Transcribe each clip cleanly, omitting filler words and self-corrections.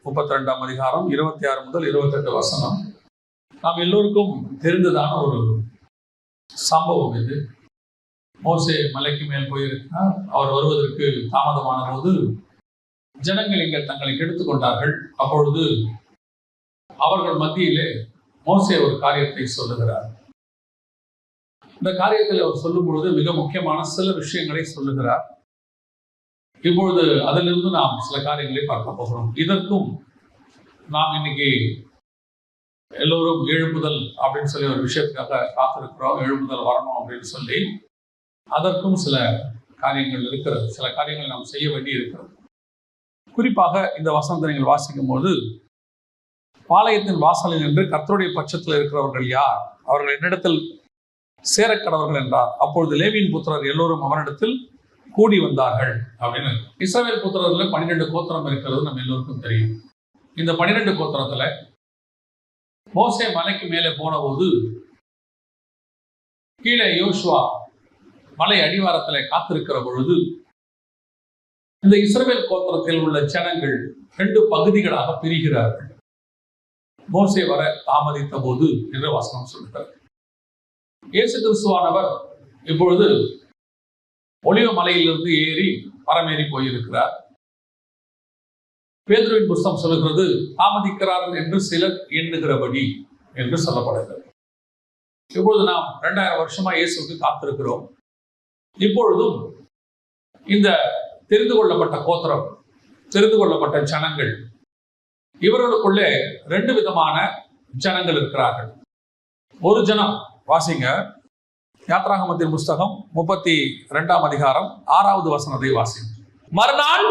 32ஆம் அதிகாரம் 26 முதல் 28 வசனம். நாம் எல்லோருக்கும் தெரிந்ததான ஒரு சம்பவம் இது. மோசே மலைக்கு மேல் போயிருக்கிறார். அவர் வருவதற்கு தாமதமான போது ஜனங்கள் இங்கே தங்களை கெடுத்துக் கொண்டார்கள். அப்பொழுது அவர்கள் மத்தியிலே மோசே ஒரு காரியத்தை சொல்லுகிறார். இந்த காரியத்தில் அவர் சொல்லும் பொழுது மிக முக்கியமான சில விஷயங்களை சொல்லுகிறார். இப்பொழுது அதிலிருந்து நாம் சில காரியங்களை பார்க்க போகிறோம். இதற்கும் நாம் இன்னைக்கு எல்லோரும் எழுப்புதல் அப்படின்னு சொல்லி ஒரு விஷயத்துக்காக காத்திருக்கிறோம். எழுப்புதல் வரணும் அப்படின்னு சொல்லி அதற்கும் சில காரியங்கள் இருக்கிறது. சில காரியங்கள் நாம் செய்ய வேண்டி இருக்கிறது. குறிப்பாக இந்த வசனத்தை நீங்கள் வாசிக்கும் போது, பாளையத்தின் வாசலில் நின்று கர்த்தருடைய பட்சத்தில் இருக்கிறவர்கள் யார்? அவர்கள் என்னிடத்தில் சேரக்கடவர்கள் என்றார். அப்பொழுது லேவியின் புத்திரர் எல்லோரும் அவனிடத்தில் கூடி வந்தார்கள் அப்படின்னு. இஸ்ரவேல் புத்திரர்ல 12 கோத்திரம் இருக்கிறது நம்ம எல்லோருக்கும் தெரியும். இந்த 12 கோத்திரத்துல மோசே மலைக்கு மேலே போன போது கீழே யோசுவா மலை அடிவாரத்துல காத்திருக்கிற பொழுது இந்த இஸ்ரவேல் கோத்திரத்தில் உள்ள ஜனங்கள் 2 பகுதிகளாக பிரிகிறார்கள். மோசே வர தாமதித்த போது என்று வசனம் சொல்கிறார். இயேசு கிறிஸ்துவானவர் இப்பொழுது ஒலிவ மலையிலிருந்து ஏறி பரமேறி போயிருக்கிறார். பேதுருவின் புஸ்தகம் சொல்லுகிறது, தாமதிக்கிறார்கள் என்று சிலர் எண்ணுகிறபடி என்று சொல்லப்படுகிறது. இப்பொழுது நாம் 2000 வருஷமா இயேசுக்கு காத்திருக்கிறோம். இப்பொழுதும் இந்த தெரிந்து கொள்ளப்பட்ட கோத்திரம், தெரிந்து கொள்ளப்பட்ட ஜனங்கள், இவர்களுக்குள்ளே 2 விதமான ஜனங்கள் இருக்கிறார்கள். ஒரு ஜனம், வாசிங்க யாத்ராகமத்தின் புஸ்தகம் 32ஆம் அதிகாரம் 6வது வசனத்தை வாசிங்க. மறுநாள்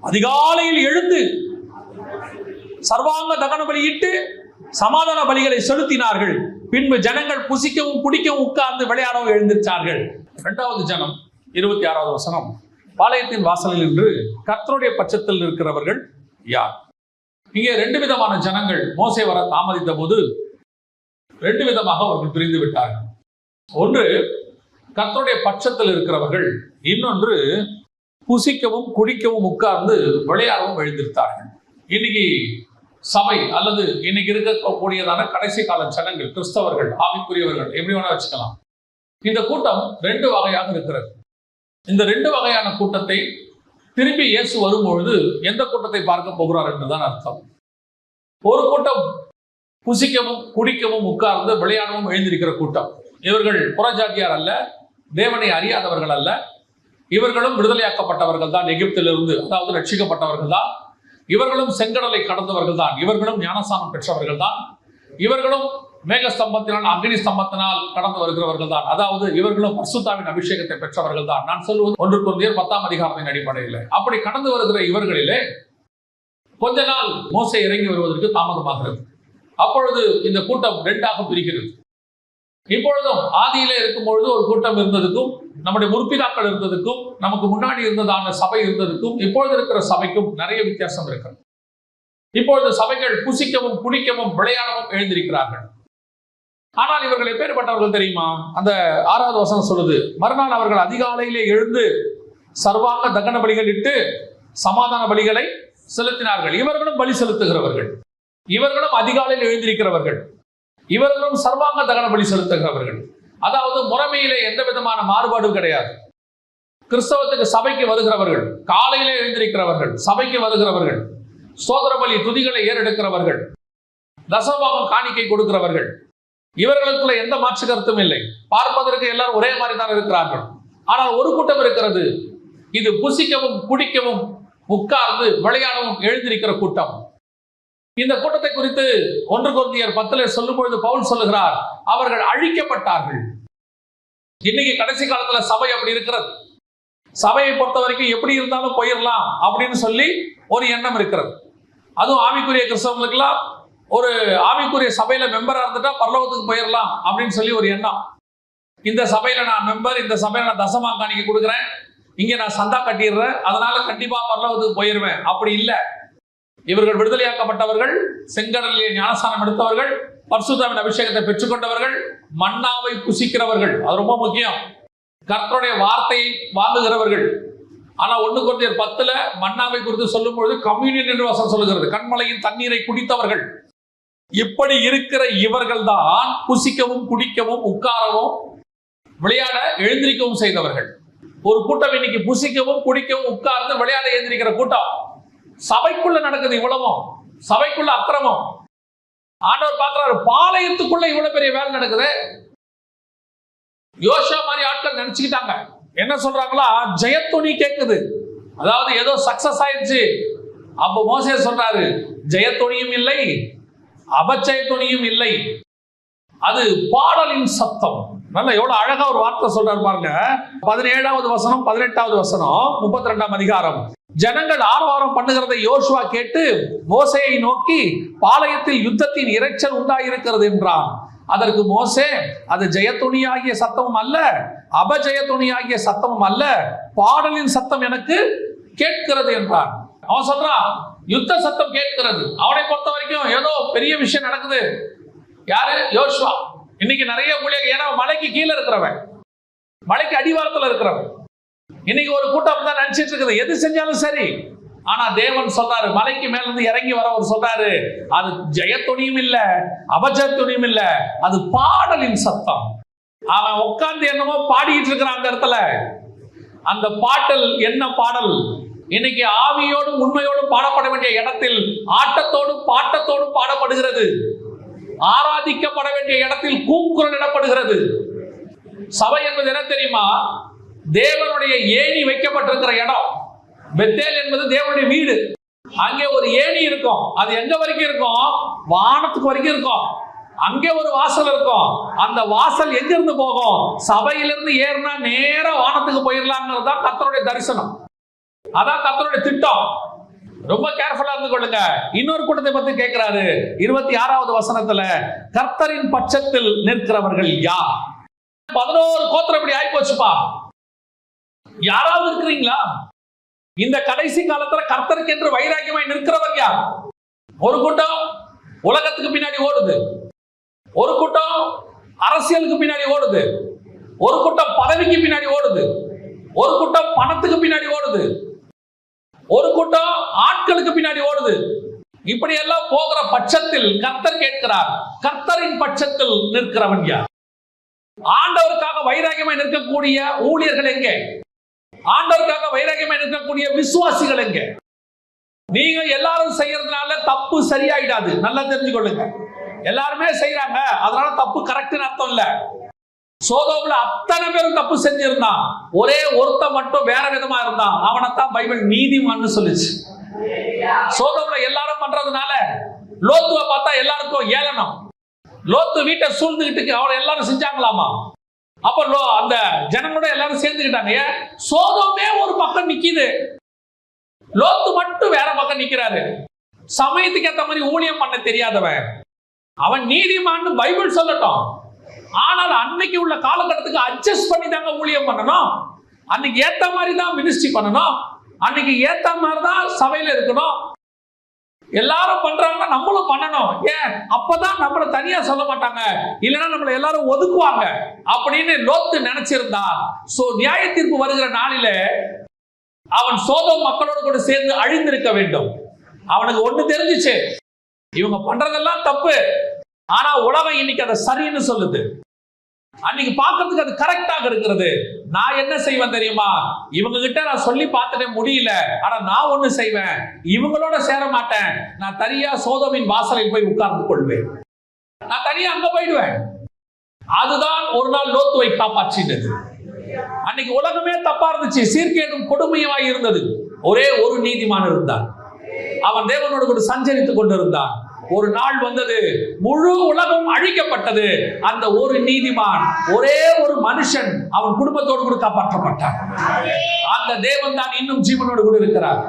அதிகாலையில் எழுந்து சர்வாங்க தகன பலியிட்டு சமாதான பலிகளை செலுத்தினார்கள். பின்பு ஜனங்கள் புசிக்கவும் குடிக்கவும் உட்கார்ந்து விளையாடவும் எழுந்திருச்சார்கள். 2வது ஜனம் 26வது வசனம், பாளையத்தின் வாசலில் நின்று கர்த்தருடைய பட்சத்தில் இருக்கிறவர்கள் யார்? இங்கே 2 விதமான ஜனங்கள் மோசே வர தாமதித்த போது 2 விதமாக அவர்கள் பிரிந்து விட்டார்கள். ஒன்று கர்த்தருடைய பட்சத்தில் இருக்கிறவர்கள், இன்னொன்று புசிக்கவும் குடிக்கவும் உட்கார்ந்து விளையாடவும் எழுந்திருத்தார்கள். இன்னைக்கு சபை அல்லது இன்னைக்கு இருக்கக்கூடியதான கடைசி கால ஜனங்கள், கிறிஸ்தவர்கள், ஆவிக்குரியவர்கள், எப்படி வேணா வச்சுக்கலாம். இந்த கூட்டம் 2 வகையாக இருக்கிறது. இந்த 2 வகையான கூட்டத்தை திரும்பி இயேசு வரும்பொழுது எந்த கூட்டத்தை பார்க்க போகிறார் என்றுதான் அர்த்தம். ஒரு கூட்டம் புசிக்கவும் குடிக்கவும் உட்கார்ந்து விளையாடவும் எழுந்திருக்கிற கூட்டம். இவர்கள் புறஜாதியார் அல்ல, தேவனை அறியாதவர்கள் அல்ல. இவர்களும் விடுதலையாக்கப்பட்டவர்கள் தான், எகிப்திலிருந்து, அதாவது ரட்சிக்கப்பட்டவர்கள் தான். இவர்களும் செங்கடலை கடந்தவர்கள் தான். இவர்களும் ஞானஸ்நானம் பெற்றவர்கள் தான். இவர்களும் மேகஸ்தம்பத்தினால் அக்னி ஸ்தம்பத்தினால் கடந்து வருகிறவர்கள் தான். அதாவது இவர்களும் பரிசுத்தாவின் அபிஷேகத்தை பெற்றவர்கள் தான். நான் சொல்வது 1 கொரிந்தியர் 10ஆம் அதிகாரத்தின் அடிப்படையில். அப்படி கடந்து வருகிற இவர்களிலே கொஞ்ச நாள் மோசே இறங்கி வருவதற்கு தாமதமாகிறது. அப்பொழுது இந்த கூட்டம் 2ஆக பிரிக்கிறது. இப்பொழுதும் ஆதியிலே இருக்கும் பொழுது ஒரு கூட்டம் இருந்ததுக்கும், நம்முடைய முற்பிதாக்கள் இருந்ததுக்கும், நமக்கு முன்னாடி இருந்ததான சபை இருந்ததுக்கும், இப்பொழுது இருக்கிற சபைக்கும் நிறைய வித்தியாசம் இருக்கிறது. இப்பொழுது சபைகள் புசிக்கவும் குடிக்கவும் விளையாடவும் எழுந்திருக்கிறார்கள். ஆனால் இவர்கள் எப்பேற்பட்டவர்கள் தெரியுமா? அந்த 6வது வசனம் சொல்லுது, மறுநாள் அவர்கள் அதிகாலையிலே எழுந்து சர்வாங்க தகன பலிகள் இட்டு சமாதான பலிகளை செலுத்தினார்கள். இவர்களும் பலி செலுத்துகிறவர்கள், இவர்களும் அதிகாலையில் எழுந்திருக்கிறவர்கள், இவர்களும் சர்வாங்க தகன பலி செலுத்துகிறவர்கள். அதாவது முறைமையிலே எந்த விதமான மாறுபாடும் கிடையாது. கிறிஸ்தவத்துக்கு சபைக்கு வருகிறவர்கள், காலையிலே எழுந்திருக்கிறவர்கள், சபைக்கு வருகிறவர்கள், ஸ்தோத்திர பலி துதிகளை ஏறெடுக்கிறவர்கள், தசமபாகம் காணிக்கை கொடுக்கிறவர்கள், இவர்களுக்குள்ள எந்த மாற்று கருத்தும் இல்லை. பார்ப்பதற்கு எல்லாரும் ஒரே மாதிரி தான் இருக்கிறார்கள். ஆனால் ஒரு கூட்டம் இருக்கிறது, இது புசிக்கவும் குடிக்கவும் உட்கார்ந்து விளையாடவும் எழுந்திருக்கிற கூட்டம். இந்த கூட்டத்தை குறித்து 1 கொரிந்தியர் 10 சொல்லும் பொழுது பவுல் சொல்லுகிறார், அவர்கள் அழிக்கப்பட்டார்கள். இன்னைக்கு கடைசி காலத்துல சபை அப்படி இருக்கிறது. சபையை பொறுத்த வரைக்கும் எப்படி இருந்தாலும் போயிடலாம் அப்படின்னு சொல்லி ஒரு எண்ணம் இருக்கிறது. அதுவும் ஆவிக்குரிய கிறிஸ்தவங்களுக்கெல்லாம் ஒரு ஆவிக்குரிய சபையில மெம்பரா இருந்துட்டா பரலோகத்துக்கு போயிடலாம் அப்படின்னு சொல்லி ஒரு எண்ணம். இந்த சபையில நான் மெம்பர், இந்த சபையில நான் தசமா காணிக்க கொடுக்குறேன், இங்க நான் சந்தா கட்டிடுறேன், அதனால கண்டிப்பா பரலோகத்துக்கு போயிருவேன். அப்படி இல்லை. இவர்கள் விடுதலையாக்கப்பட்டவர்கள், செங்கடலிலே ஞானஸ்நானம் எடுத்தவர்கள், பரிசுத்தாவின் அபிஷேகத்தை பெற்றுக்கொண்டவர்கள், மன்னாவை புசிக்கிறவர்கள். அது ரொம்ப முக்கியம். கர்த்தருடைய வார்த்தையை வாங்குகிறவர்கள், ஆனா 1 கொரிந்தியர் 10 மன்னாவை குறித்து சொல்லும் பொழுது கம்யூனியன் என்று வசனம் சொல்லுகிறது. கண்மலையின் தண்ணீரை குடித்தவர்கள். இப்படி இருக்கிற இவர்கள் தான் புசிக்கவும் குடிக்கவும் உட்காரவும் விளையாட எழுந்திருக்கவும் செய்தவர்கள். ஒரு கூட்டம் இன்னைக்கு புசிக்கவும் குடிக்கவும் உட்கார்ந்து விளையாட எழுந்திருக்கிற கூட்டம். சபைக்குள்ள நடக்குது இவ்வளவும். சபைக்குள்ள அக்கிரமம். ஆண்டவர் பார்க்கிறாரு, பாளையத்துக்குள்ள இவ்வளவு பெரிய வேலை நடக்குது. யோசா மாதிரி ஆட்கள் நினைச்சுக்கிட்டாங்க. என்ன சொல்றாங்களா, ஜெயத்துணி கேட்குது. அதாவது ஏதோ சக்சஸ் ஆயிடுச்சு. அப்ப மோசே சொல்றாரு, ஜெயத்துணியும் இல்லை, அபஜெயத்துணியும் இல்லை, அது பாடலின் சத்தம். நல்ல எவ்வளவு அழகா ஒரு வார்த்தை சொல்றாரு பாருங்க. 17வது வசனம் 18வது வசனம் 32ஆம் அதிகாரம். ஜனங்கள் ஆரவாரம் பண்ணுகிறதை யோசுவா கேட்டு மோசேயை நோக்கி, பாளையத்தில் யுத்தத்தின் இரைச்சல் உண்டாயிருக்கிறது என்றான். அதற்கு மோசே, அது ஜெயத்துணியாகிய சத்தமும் அல்ல, அபஜெயத்துணியாகிய சத்தமும் அல்ல, பாடலின் சத்தம் எனக்கு கேட்கிறது என்றான். அவன் சொல்றான், யுத்த சத்தம் கேட்கிறது. அவனை பொறுத்த வரைக்கும் ஏதோ பெரிய விஷயம் நடக்குது. யாரு? யோசுவா. இன்னைக்கு நிறைய ஊழியர்கள், ஏன்னா மலைக்கு கீழே இருக்கிறவன், மலைக்கு அடிவாரத்தில் இருக்கிறவன். இன்னைக்கு ஒரு கூட்டம் தான் நினைச்சிட்டு இருக்குது, எது செஞ்சாலும் சரி. ஆனா தேவன் சொல்றாரு, மலைக்கு மேல இருந்து இறங்கி வரவர் சொல்றாரு, அது ஜெயத்துணியும் இல்ல, அபஜெயத்துணியும் இல்ல, அது பாடலின் சத்தம். அவன் உட்கார்ந்து என்னமோ பாடிட்டு இருக்கிறான் அந்த இடத்துல. அந்த பாட்டல் என்ன பாடல்? இன்னைக்கு ஆவியோடும் உண்மையோடும் பாடப்பட வேண்டிய இடத்தில் ஆட்டத்தோடும் பாட்டத்தோடும் பாடப்படுகிறது. ஆராதிக்கப்பட வேண்டிய இடத்தில் கூக்குரல் இடப்படுகிறது. சபை என்பது என்ன தெரியுமா? தேவனுடைய ஏணி வைக்கப்பட்டிருக்கிற இடம். பெத்தேல் என்பது தேவனுடைய வீடு. அங்கே ஒரு ஏணி இருக்கும். அது எங்க வரைக்கும் இருக்கும்? வானத்துக்கு வரைக்கும் இருக்கும். அங்கே ஒரு வாசல் இருக்கும். அந்த வாசல் எங்க இருந்து போகும்? சபையிலிருந்து ஏறினா நேரா வானத்துக்கு போயிடலாம்ங்கிறது தான் கர்த்தருடைய தரிசனம். அதான் கர்த்தருடைய திட்டம். ரொம்ப கேர்ஃபுல்லா இருந்து கொள்ளுங்க. இன்னொரு கூட்டத்தை பத்தி கேட்கிறாரு 26வது வசனத்துல, கர்த்தரின் பட்சத்தில் நிற்கிறவர்கள் யார்? 11 கோத்திரம் இப்படி ஆகி போச்சுப்பா. யாராவது இருக்கிறீங்களா? இந்த கடைசி காலத்துல கர்த்தருக்கு என்று வைராக்கியமாய் நிற்கிறவர் யார்? ஒரு கூட்டம் உலகத்துக்கு பின்னாடி ஓடுது, ஒரு கூட்டம் அரசியலுக்கு பின்னாடி ஓடுது, ஒரு கூட்டம் பதவிக்கு பின்னாடி ஓடுது, ஒரு கூட்டம் பணத்துக்கு பின்னாடி ஓடுது, ஒரு கூட்டம் ஆட்களுக்கு பின்னாடி ஓடுது. இப்படி எல்லாம் போகிற பட்சத்தில் கர்த்தர் கேட்கிறார், கர்த்தரின் பட்சத்தில் நிற்கிறவன் யார்? ஆண்டவருக்காக வைராக்கியமாய் நிற்கக்கூடிய ஊழியர்கள் எங்கே? ஆண்டவருக்காக வைராக்கியமாய் நிற்கக்கூடிய விசுவாசிகள் எங்கே? நீங்க எல்லாரும் செய்யறதுனால தப்பு சரியாயிடாது. நல்லா தெரிஞ்சுக்கொள்ளுங்க. எல்லாருமே செய்யறாங்க, அதனால தப்பு கரெக்ட்னு அர்த்தம் இல்ல. சோதோம்ல அத்தனை பேரும் தப்பு செஞ்சிருந்தான், ஒரே ஒருத்த மட்டும் வேற விதமா இருந்தான். அவனைத்தான் பைபிள் நீதிமான்னு சொல்லுச்சு. சோதோம்ல எல்லாரும் பண்றதுனால லோத்துவை பார்த்தா எல்லாருக்கும் ஏளனம். லோத்து வீட்டை சூழ்ந்துகிட்டு அவளை எல்லாரும் செஞ்சாங்களாமா. அப்ப அந்த ஜனங்களோட எல்லாரும் சேர்ந்துக்கிட்டாங்க. சோதோமே ஒரு பக்கம் நிக்குது, லோத்து மட்டும் வேற பக்கம் நிக்கிறாரு. சமயத்துக்கு ஏற்ற மாதிரி ஊழியம் பண்ண தெரியாதவன். அவன் நீதிமான்னு பைபிள் சொல்லட்டும், ஆனால் அன்னைக்கு உள்ள காலகட்டத்துக்கு அட்ஜஸ்ட் பண்ணி தாங்க ஊழியம் பண்ணணும். அன்னைக்கு ஏத்த மாதிரி தான் மினிஸ்ட்ரி பண்ணணும், அன்னைக்கு ஏத்த மாதிரி தான் சபையில இருக்கணும். எல்லாரும் பண்றாங்கன்னா நம்மளும் பண்ணணும். ஏன்? அப்பதான் நம்மள தனியா சொல்ல மாட்டாங்க, இல்லைன்னா நம்மள எல்லாரும் ஒதுக்குவாங்க அப்படின்னு லோத்து நினைச்சிருந்தா, சோ நியாய தீர்ப்பு வருகிற நாளில அவன் சோதோம் மக்களோடு கூட சேர்ந்து அழிந்திருக்க வேண்டும். அவனுக்கு ஒண்ணு தெரிஞ்சிச்சு, இவங்க பண்றதெல்லாம் தப்பு, ஆனா உலகம் இன்னைக்கு அதை சரின்னு சொல்லுது. அன்னைக்கு பார்க்கறதுக்கு அது கரெக்டாக இருக்கிறது. நான் என்ன செய்வேன் தெரியுமா? இவங்க கிட்ட நான் சொல்லி பார்த்துட்டே முடியல, ஆனா நான் ஒண்ணு செய்வேன், இவங்களோட சேர மாட்டேன். நான் தனியா சோதோமின் வாசலில் போய் உட்கார்ந்து கொள்வேன். நான் தனியா அங்க போயிடுவேன். அதுதான் ஒரு நாள் லோத்துவை காப்பாற்றினது. அன்னைக்கு உலகமே தப்பா இருந்துச்சு, சீர்கேடும் கொடுமையாய் இருந்தது. ஒரே ஒரு நீதிமான் இருந்தான், அவன் தேவனோடு கூட சஞ்சரித்துக் கொண்டிருந்தான். ஒரு நாள் வந்தது, முழு உலகம் அழிக்கப்பட்டது. அந்த ஒரு நீதிமான், ஒரே ஒரு மனுஷன், அவன் குடும்பத்தோடு கூட காப்பாற்றப்பட்டான். அந்த தேவன் தான் இன்னும் ஜீவனோடு கூட இருக்கிறார்.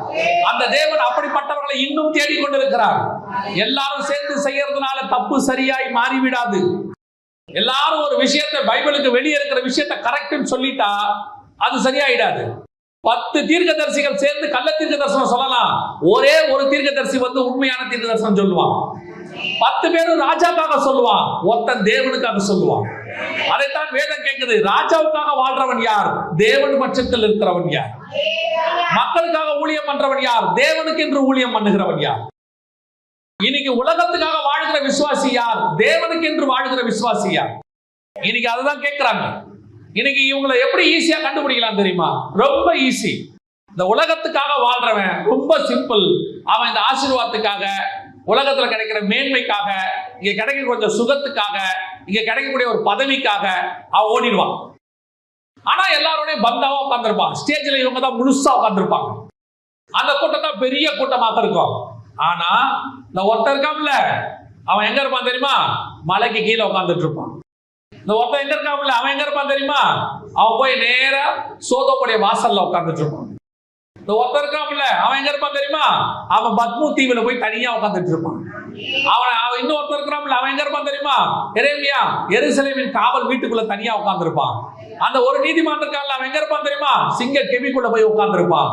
அந்த தேவன் அப்படிப்பட்டவர்களை இன்னும் தேடிக்கொண்டிருக்கிறார். எல்லாரும் சேர்ந்து செய்யறதுனால தப்பு சரியாய் மாறிவிடாது. எல்லாரும் ஒரு விஷயத்தை, பைபிளுக்கு வெளியே இருக்கிற விஷயத்தை கரெக்ட்னு சொல்லிட்டா அது சரியாயிடாது. 10 தீர்க்கதரிசிகள் சேர்ந்து கள்ள தீர்க்க தரிசனம் சொல்லலாம், ஒரே ஒரு தீர்க்கதரிசி வந்து உண்மையான தீர்க்க தரிசனம் சொல்லுவான். 10 பேரும் ராஜாக்காக சொல்லுவான், ஒருத்தன் தேவனுக்காக சொல்லுவான். அதைத்தான் வேதம் கேட்குது. ராஜாவுக்காக வாழ்றவன் யார்? தேவன் பட்சத்தில் இருக்கிறவன் யார்? மக்களுக்காக ஊழியம் பண்றவன் யார்? தேவனுக்கு என்று ஊழியம் பண்ணுகிறவன் யார்? இன்னைக்கு உலகத்துக்காக வாழ்கிற விசுவாசி யார்? தேவனுக்கு என்று வாழ்கிற விசுவாசி யார்? இன்னைக்கு அதுதான் கேட்கிறாங்க. இன்னைக்கு இவங்களை எப்படி ஈஸியா கண்டுபிடிக்கலாம் தெரியுமா? ரொம்ப ஈஸி. இந்த உலகத்துக்காக வாழ்றவன் ரொம்ப சிம்பிள். அவன் இந்த ஆசீர்வாதத்துக்காக, உலகத்துல கிடைக்கிற மேன்மைக்காக, இங்க கிடைக்கிற கொஞ்சம் சுகத்துக்காக, இங்க கிடைக்கக்கூடிய ஒரு பதவிக்காக அவன் ஓடிடுவான். ஆனா எல்லாரோடையும் பந்தாவா உட்கார்ந்துருப்பான். ஸ்டேஜ்ல இவங்க தான் முழுசா உட்கார்ந்துருப்பாங்க. அந்த கூட்டம் தான் பெரிய கூட்டமாக இருக்கும். ஆனா இந்த ஒருத்தர் இருக்கான்ல, அவன் எங்க இருப்பான் தெரியுமா? மலைக்கு கீழே உட்கார்ந்துட்டு இருப்பான். இந்த ஒருத்தன் எங்க இருக்கான்ல, அவன் எங்க இருப்பான் தெரியுமா? அவன் போய் நேரா சோதோமுடைய வாசல்ல உட்கார்ந்துட்டு இருப்பான். இந்த ஒருத்தர் இருக்கான்ல, அவன் எங்க இருப்பான் தெரியுமா? அவன் பத்மு தீவுல போய் தனியா உட்கார்ந்துட்டு இருப்பான். அவன் இன்னொருத்தர் இருக்கிறான்ல, அவன் எங்க இருப்பான் தெரியுமா? எரேமியா எருசலேமின் காவல் வீட்டுக்குள்ள தனியா உட்கார்ந்து இருப்பான். அந்த ஒரு நீதிமான் இருக்கான்ல, அவன் எங்க இருப்பான் தெரியுமா? சிங்க கெபிக்குள்ள போய் உட்கார்ந்து இருப்பான்.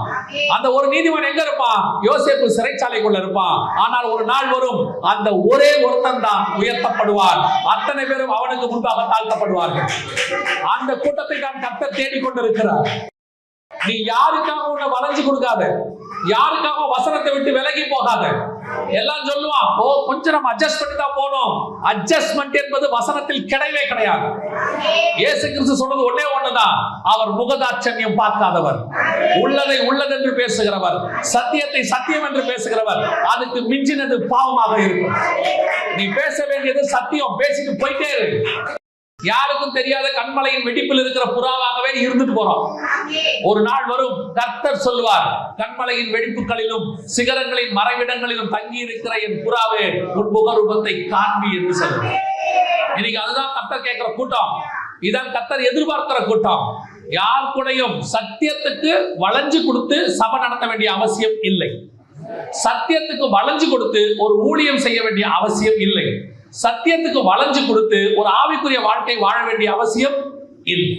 அந்த ஒரு நீதிமான் எங்க இருப்பான்? யோசேப்பு சிறைச்சாலைக்குள்ள இருப்பான். ஆனால் ஒரு நாள் வரும், அந்த ஒரே ஒருத்தன் தான் உயர்த்தப்படுவார். அத்தனை பேரும் அவனுக்கு முன்பாக தாழ்த்தப்படுவார்கள். அந்த கூட்டத்தை தான் கர்த்தர் தேடிக்கொண்டிருக்கிறார். நீ யாருக்காக உன்னை வளைஞ்சு கொடுக்காத, யாருக்காக வசனத்தை விட்டு விலகி போகாத. எல்லாம் சொல்லுவான், ஓ கொஞ்சம் நம்ம அட்ஜஸ்ட் பண்ணி தான் போனோம். அட்ஜஸ்ட்மெண்ட் என்பது வசனத்தில் கிடையவே கிடையாது. இயேசு கிறிஸ்து சொன்னது ஒண்ணே ஒண்ணுதான், அவர் முகதாட்சண்யம் பார்க்காதவர், உள்ளதை உள்ளதென்று பேசுகிறவர், சத்தியத்தை சத்தியம் என்று பேசுகிறவர். அதுக்கு மிஞ்சினது பாவமாக இருக்கும். நீ பேச வேண்டியது சத்தியம், பேசிட்டு போயிட்டே இருக்கு. யாருக்கும் தெரியாத கண்மலையின் வெடிப்பில் இருக்கிற புறாவாகவே இருந்துட்டு போறோம். ஒரு நாள் வரும், கர்த்தர் சொல்லுவார், கண்மலையின் வெடிப்புகளிலும் சிகரங்களின் மறைவிடங்களிலும் தங்கி இருக்கிற என் புறாவே உன் முகரூபத்தை காண்பி என்று சொல்லுவார். இன்னைக்கு அதுதான் கர்த்தர் கேட்கிற கூட்டம். இதான் கர்த்தர் எதிர்பார்க்கிற கூட்டம். யார் கூடயும் சத்தியத்துக்கு வளைஞ்சு கொடுத்து சபை நடத்த வேண்டிய அவசியம் இல்லை. சத்தியத்துக்கு வளைஞ்சு கொடுத்து ஒரு ஊழியம் செய்ய வேண்டிய அவசியம் இல்லை. சத்தியத்துக்கு வளைஞ்சு கொடுத்து ஒரு ஆவிக்குரிய வாழ்க்கை வாழ வேண்டிய அவசியம் இல்லை.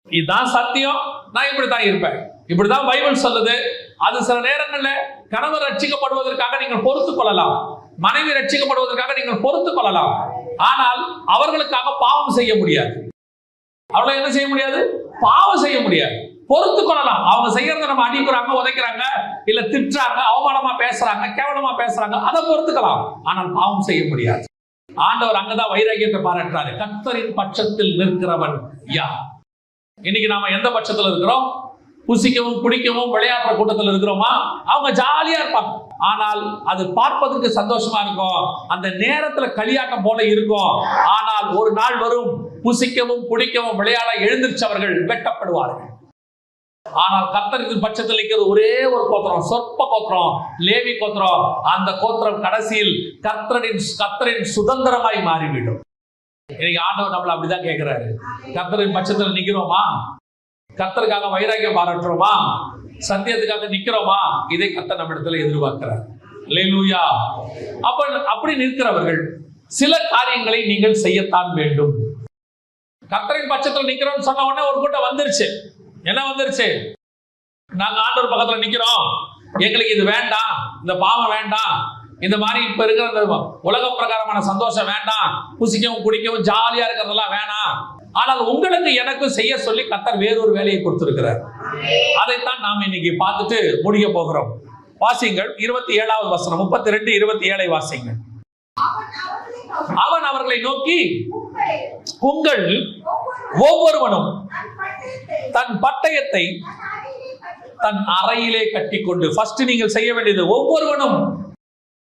இதுதான் சத்தியம், நான் இப்படித்தான் இருப்பேன், இப்படிதான் பைபிள் சொல்லுது. அது சில நேரங்கள்ல கணவர் ரட்சிக்கப்படுவதற்காக நீங்கள் பொறுத்துக் கொள்ளலாம், மனைவி ரட்சிக்கப்படுவதற்காக நீங்கள் பொறுத்துக் கொள்ளலாம். ஆனால் அவர்களுக்காக பாவம் செய்ய முடியாது. அவளை என்ன செய்ய முடியாது? பாவம் செய்ய முடியாது. பொறுத்துக் கொள்ளலாம். அவங்க செய்யறத நம்ம அடிக்கிறாங்க, உதைக்கிறாங்க, இல்ல திட்டுறாங்க, அவமானமா பேசுறாங்க, கேவலமா பேசுறாங்க, அதை பொறுத்துக்கலாம். ஆனால் பாவம் செய்ய முடியாது. ஆண்டவர் அங்கதான் வைராகியத்தை பாராட்டுறாரு. கர்த்தரின் பட்சத்தில் நிற்கிறவன் யார்? இன்னைக்கு நாம எந்த பட்சத்துல இருக்கிறோம்? புசிக்கவும் குடிக்கவும் விளையாடுற கூட்டத்தில் இருக்கிறோமா? அவங்க ஜாலியா இருப்பாங்க. ஆனால் அது பார்ப்பதற்கு சந்தோஷமா இருக்கும், அந்த நேரத்துல களியாட்டம் போல இருக்கும். ஆனால் ஒரு நாள் வரும், புசிக்கவும் குடிக்கவும் விளையாட எழுந்திருச்சவர்கள் வெட்டப்படுவார்கள். ஆனால் கர்த்தரின் பட்சத்தில் இருக்கிறது ஒரே ஒரு கோத்திரம், சொற்ப கோத்திரம், லேவி கோத்திரம். அந்த கோத்திரம் கடைசியில் கர்த்தரின் சுதந்திரமாய் மாறிவிடும். இன்னைக்கு ஆண்டவர் நம்மள அப்படிதான் கேட்கிறாரு. கர்த்தரின் பட்சத்தில் நிக்கிறோமா? கர்த்தருக்காக வைராகியம் பாராட்டுறோமா? சத்தியத்துக்காக நிக்கிறோமா? இதை கர்த்தர் நம்ம இடத்துல எதிர்பார்க்கிறார். அல்லேலூயா. அப்படி நிற்கிறவர்கள் சில காரியங்களை நீங்கள் செய்யத்தான் வேண்டும். கர்த்தரின் பட்சத்தில் நிக்கிறோம்னு சொன்ன உடனே ஒரு கூட்டம் வந்துருச்சு. என்ன வந்துருச்சு? நாங்க ஆண்டவர் பக்கத்துல நிக்கிறோம், எங்களுக்கு இது வேண்டாம், இந்த பாவம் வேண்டாம், இந்த மாதிரி இப்ப இருக்கிற இந்த உலக பிரகாரமான சந்தோஷம் வேண்டாம், புசிக்கவும் குடிக்கவும் ஜாலியா இருக்கிறதெல்லாம் வேணாம். ஆனால் உங்களுக்கு எனக்கும் செய்ய சொல்லி கர்த்தர் வேறொரு வேலையை கொடுத்திருக்கிறார். அதைத்தான் நாம் இன்னைக்கு பார்த்துட்டு முடிக்க போகிறோம். வாசிங்கள் 27வது வசனம், 32, 27 வாசிங்கள். அவன் அவர்களை நோக்கி, உங்கள் ஒவ்வொருவனும் தன் பட்டயத்தை தன் அறையிலே கட்டிக்கொண்டு. ஃபர்ஸ்ட் நீங்கள் செய்ய வேண்டியது, ஒவ்வொருவனும்,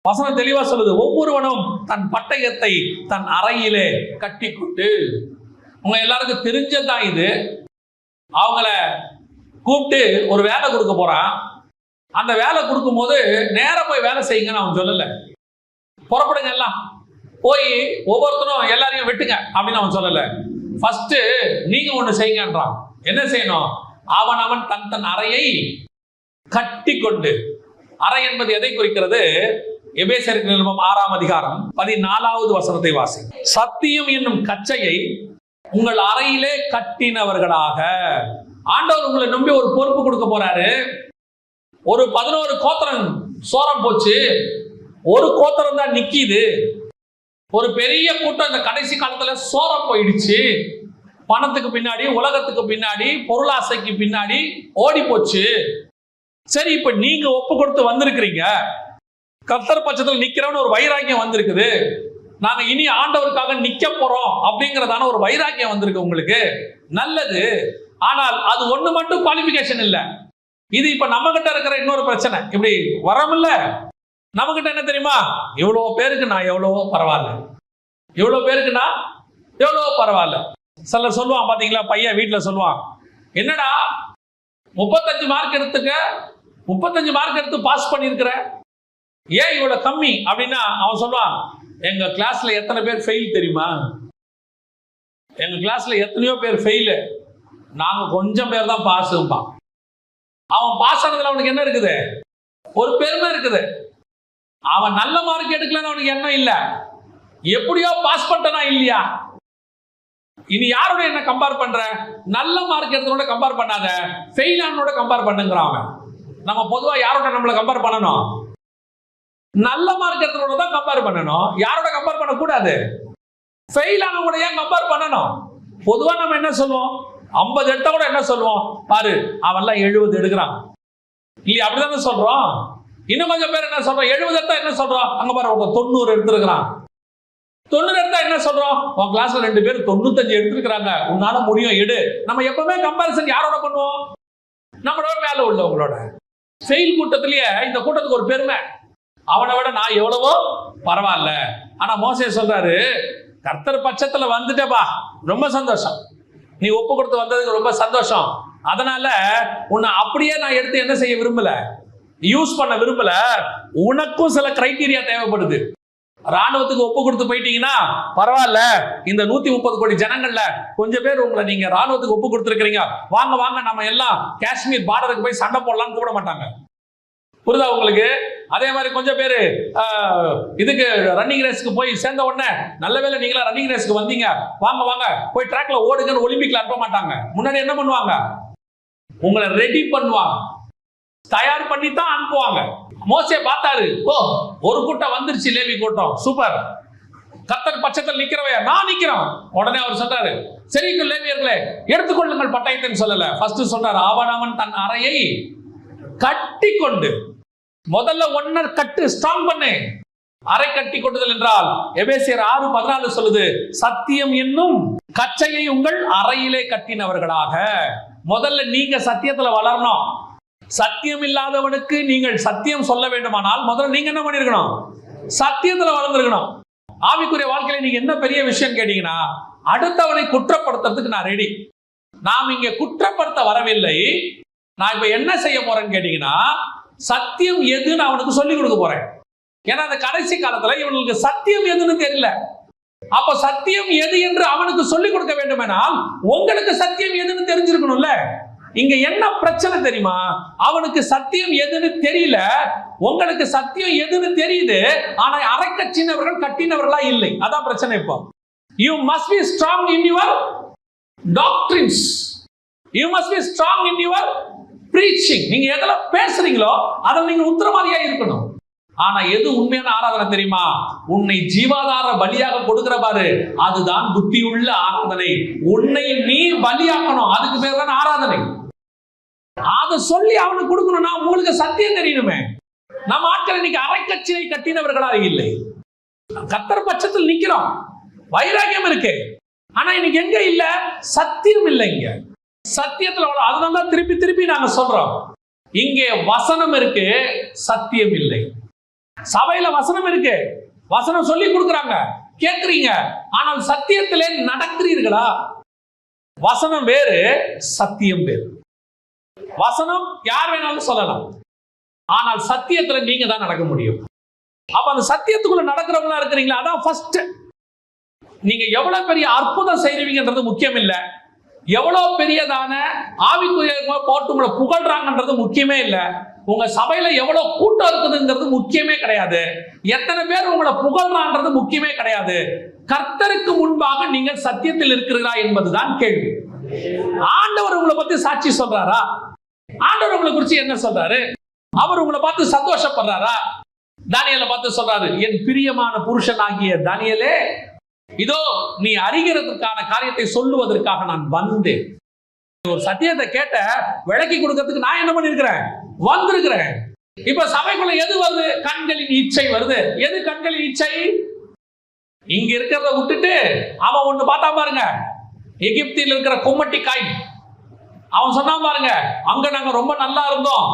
வசனம் தெளிவா சொல்லுது, ஒவ்வொருவனும் தன் பட்டயத்தை தன் அறையிலே கட்டிக்கொண்டு. உங்க எல்லாருக்கும் தெரிஞ்சதுதான் இது. அவங்கள கூப்பிட்டு ஒரு வேலை கொடுக்க போறான். அந்த வேலை கொடுக்கும் போது நேரா போய் வேலை செய்யுங்கன்னு அவன் சொல்லல. புறப்படுங்க எல்லாம் போய் ஒவ்வொருத்தரும் எல்லாரையும் வெட்டுங்க அப்படின்னு அவன் சொல்லல. ஃபர்ஸ்ட் நீங்க ஒண்ணு செய்யுங்கன்றான். என்ன செய்யணும்? அவன் தன் தன் அறையை கட்டி கொண்டு. அறை என்பது எதை குறிக்கிறது? எபேசியருக்கு நிருபம் 6ஆம் அதிகாரம் 14வது வசனத்தை வாசி. சத்தியம் என்னும் கச்சையை உங்கள் அறையிலே கட்டினவர்களாக. ஆண்டவர் உங்களை நம்பி ஒரு பொறுப்பு கொடுக்க போறாரு. ஒரு 11 கோத்திரம் சோரம் போச்சு, ஒரு கோத்திரம் தான் நிக்கிது. ஒரு பெரிய கூட்டம் இந்த கடைசி காலத்துல சோர போயிடுச்சு. பணத்துக்கு பின்னாடி, உலகத்துக்கு பின்னாடி, பொருளாசைக்கு பின்னாடி ஓடி போச்சு. சரி, இப்ப நீங்க ஒப்பு கொடுத்து வந்திருக்கிறீங்க, கர்த்தர் பட்சத்தில் நிக்கிறவன்னு ஒரு வைராக்கியம் வந்திருக்குது. நாங்க இனி ஆண்டவருக்காக நிக்க போறோம் அப்படிங்கறதான ஒரு வைராக்கியம் வந்திருக்கு உங்களுக்கு. நல்லது. ஆனால் அது ஒண்ணு மட்டும் குவாலிபிகேஷன் இல்ல. இது இப்ப நம்ம கிட்ட இருக்கிற இன்னொரு பிரச்சனை. இப்படி வரமில்ல, நம்ம கிட்ட என்ன தெரியுமா, இவ்வளவு பேருக்கு நான் எவ்வளவோ பரவாயில்ல, இவ்வளவு பேருக்கு நான் எவ்வளவோ பரவாயில்ல. சிலர் சொல்லுவான் பாத்தீங்களா, பையன் வீட்டுல சொல்லுவான், என்னடா 35 மார்க் எடுத்துக்க, 35 மார்க் எடுத்து பாஸ் பண்ணிருக்கிற, ஏன் இவ்வளவு கம்மி அப்படின்னா அவன் சொல்லுவான், எங்க கிளாஸ்ல எத்தனை பேர் ஃபெயில் தெரியுமா, எங்க கிளாஸ்ல எத்தனையோ பேர் ஃபெயில், நாங்க கொஞ்சம் பேர் தான் பாஸ்பான். அவன் பாஸ் ஆனதுல அவனுக்கு என்ன இருக்குது, ஒரு பெருமை இருக்குது. அவன் நல்ல மார்க் எடுக்கலன்னு அவனுக்கு எண்ணம் இல்ல, எப்படியோ பாஸ் பண்ணிட்டனா இல்லையா. இனி யாரோட என்ன கம்பேர் பண்ற, நல்ல மார்க் எடுத்தனோட கம்பேர் பண்ணாத, ஃபெயில் ஆனோட கம்பேர் பண்ணுங்கிறான். நம்ம பொதுவா யாரோட நம்மளை கம்பேர் பண்ணணும், நல்ல மார்க் எடுத்தனோட தான் கம்பேர் பண்ணணும். யாரோட கம்பேர் பண்ணக்கூடாது, ஃபெயில் ஆனவங்க ஏன் கம்பேர் பண்ணணும். பொதுவா நம்ம என்ன சொல்லுவோம், 50 எடுத்தா கூட என்ன சொல்லுவோம், பாரு அவன்லாம் 70 எடுக்கிறான் இல்லையா, அப்படிதானே சொல்றோம். இன்னும் கொஞ்சம் பேர் என்ன சொல்றோம், 70 எடுத்தா என்ன சொல்றோம், அங்க பாரு 90 எடுத்திருக்கிறான். 90 எடுத்தா என்ன சொல்றோம், உன் கிளாஸ்ல 2 பேர் 95 எடுத்திருக்கிறாங்க, உன்னால முடியும் எடு. நம்ம எப்பவுமே கம்பேரிசன் யாரோட பண்ணுவோம், நம்மளோட மேல உள்ளவங்களோட. ஃபெயில் கூட்டத்திலேயே இந்த கூட்டத்துக்கு ஒரு பெருமை, அவனை விட நான் எவ்வளவோ பரவாயில்ல. ஆனா மோசே சொல்றாரு, கர்த்தர் பட்சத்துல வந்துட்டப்பா, ரொம்ப சந்தோஷம், நீ ஒப்பு கொடுத்து வந்ததுக்கு ரொம்ப சந்தோஷம். அதனால உன்னை அப்படியே நான் எடுத்து என்ன செய்ய விரும்பல, யூஸ் பண்ண விரும்பல. உனக்கும் சில கிரைட்டீரியா தேவைப்படுது. ராணுவத்துக்கு ஒப்பு கொடுத்து போயிட்டீங்கன்னா பரவாயில்ல, இந்த 130 கோடி ஜனங்கள்ல கொஞ்சம் பேர் உங்களை நீங்க ராணுவத்துக்கு ஒப்பு கொடுத்துருக்கீங்க, வாங்க வாங்க நம்ம எல்லாம் காஷ்மீர் பார்டருக்கு போய் சண்டை போடலாம்னு கூப்பிட மாட்டாங்க. புரியுதா உங்களுக்கு? அதே மாதிரி கொஞ்சம் பேரு இதுக்கு ரன்னிங் ரேஸ்க்கு போய் சேர்ந்த உடனே, நல்ல வேளை நீங்களா ரன்னிங் ரேஸ்க்கு வந்தீங்க, வாங்க வாங்க போய் ட்ராக்ல ஓடுங்கன்னு ஒலிம்பிக்ல அனுப்ப மாட்டாங்க. முன்னாடி என்ன பண்ணுவாங்க, உங்களை ரெடி பண்ணுவாங்க, தயார் பண்ணி தான் அனுப்புவாங்க. மோசே பார்த்தாரு, ஓ ஒரு கூட்டம் வந்துருச்சு, லேவி கூட்டம், சூப்பர், கர்த்தர் பட்சத்தில் நிக்கிறவையா, நான் நிக்கிறேன். உடனே அவர் சொல்றாரு, சரி லேவியர்களே எடுத்துக்கொள்ளுங்கள் பட்டயத்தைன்னு சொல்லல, ஃபர்ஸ்ட் சொல்றாரு, அவனவன் தன் அறையை கட்டி கொண்டு, முதல்ல ஒன்ன கட்டு, ஸ்ட்ராங் பண்ணு. அரை கட்டி கொண்டுதல் என்றால் எபேசியர் 6:14 சொல்லுது, சத்தியம் என்னும் கச்சையை உங்கள் அறையிலே கட்டினவர்களாக. முதல்ல நீங்க சத்தியத்துல வளரணும். சத்தியம் இல்லாதவனுக்கு நீங்கள் சத்தியம் சொல்ல வேண்டுமானால் முதல்ல நீங்க என்ன பண்ணிருக்கணும், சத்தியத்துல வளர்ந்துருக்கணும். ஆவிக்குரிய வாழ்க்கையில நீங்க என்ன பெரிய விஷயம் கேட்டீங்கன்னா, அடுத்தவனை குற்றப்படுத்துறதுக்கு நான் ரெடி. நாம் இங்க குற்றப்படுத்த வரவில்லை. நான் இப்ப என்ன செய்ய போறேன்னு கேட்டீங்கன்னா, சத்தியம் எதுன்னு அவனுக்கு சொல்லிக் கொடுக்க போறேன். ஏன்னா அந்த கடைசி காலத்துல இவனுக்கு சத்தியம் எதுன்னு தெரியல. அப்ப சத்தியம் எது என்று அவனுக்கு சொல்லிக் கொடுக்க வேண்டுமெனால் உங்களுக்கு சத்தியம் எதுன்னு தெரிஞ்சிருக்கணும்ல. இங்க என்ன பிரச்சனை தெரியுமா, அவனுக்கு சத்தியம் எதுன்னு தெரியல, உங்களுக்கு சத்தியம் எதுன்னு தெரியுது, ஆனா அரை கட்டினவர்கள் கட்டினவர்களா இல்லை. அதான் பிரச்சனை. இப்போ you must be strong in your doctrines, you must be strong in your preaching. நீங்க எதுல பேசுறீங்களோ அதில் நீங்க உத்தரவாதியா இருக்கணும். ஆனா எது உண்மையான ஆராதனை தெரியுமா, உன்னை ஜீவாதார பலியாக கொடுக்கிற பாரு, அதுதான் புத்தியுள்ள ஆராதனை. உன்னை நீ பலியாக்கணும், அதுக்கு பேர் தான் ஆராதனை. அதை சொல்லி அவனுக்கு கொடுக்கணும்னா உங்களுக்கு சத்தியம் தெரியணுமே. நம்ம ஆட்கள் இன்னைக்கு அரைக்கட்சியை கட்டினவர்களாக இல்லை, கர்த்தர் பட்சத்தில் நிக்கிறோம், வைராகியம் இருக்கு. ஆனா இன்னைக்கு எங்க இல்ல, சத்தியம் இல்லை. இங்க சத்தியத்துல அதனால திருப்பி திருப்பி நாங்க சொல்றோம், இங்கே வசனம் இருக்கு, சத்தியம் இல்லை. சபையில வசனம் இருக்கு, வசனம் சொல்லி கொடுக்குறாங்க, கேட்கிறீங்க, ஆனால் சத்தியத்திலே நடக்கிறீர்களா? வசனம் வேறு, சத்தியம் வேறு. வசனம் யார் வேணாலும் சொல்லலாம், ஆனால் சத்தியத்துல நீங்க தான் நடக்க முடியும். அப்ப அந்த சத்தியத்துக்குள்ள நடக்கிறவங்களா இருக்கிறீங்களா? அதான் ஃபர்ஸ்ட். நீங்க எவ்வளவு பெரிய அற்புதம் செய்வீங்கன்றது முக்கியம் இல்ல, எவ்வளவு பெரியதான ஆவிக்குரிய போட்டு உங்களை புகழ்றாங்கன்றது முக்கியமே இல்ல, உங்க சபையில எவ்வளவு கூட்டம் இருக்குதுங்கிறது முக்கியமே கிடையாது, எத்தனை பேர் உங்களை புகழ்றான்றது முக்கியமே கிடையாது. கர்த்தருக்கு முன்பாக நீங்கள் சத்தியத்தில் இருக்கிறீர்களா என்பதுதான் கேள்வி. ஆண்டவர் உங்களை பத்தி சாட்சி சொல்றாரா? ஆண்டவர் உங்களை குறித்து என்ன சொல்றாரு? அவர் உங்களை பார்த்து சந்தோஷப்படுறாரா? தானியேலை பார்த்து சொல்றாரு, என் பிரியமான புருஷன் ஆகிய தானியேலே, இதோ நீ அறிகிறதுக்கான காரியத்தை சொல்லுவதற்காக நான் வந்தேன். ஒரு சத்தியத்தை கேட்ட விளக்கி கொடுக்கிறதுக்கு நான் என்ன பண்ணிருக்கிறேன், வந்திருக்கிறேன். இப்ப சபைக்குள்ள எது வருது? கண்களின் இச்சை வருது. எது கண்களின் இச்சை? இங்க இருக்கிறத விட்டுட்டு அவன் ஒண்ணு பார்த்தா பாருங்க, எகிப்தில் இருக்கிற கும்மட்டிக்காய். அவன் சொன்னா பாருங்க, அங்க நாங்க ரொம்ப நல்லா இருந்தோம்.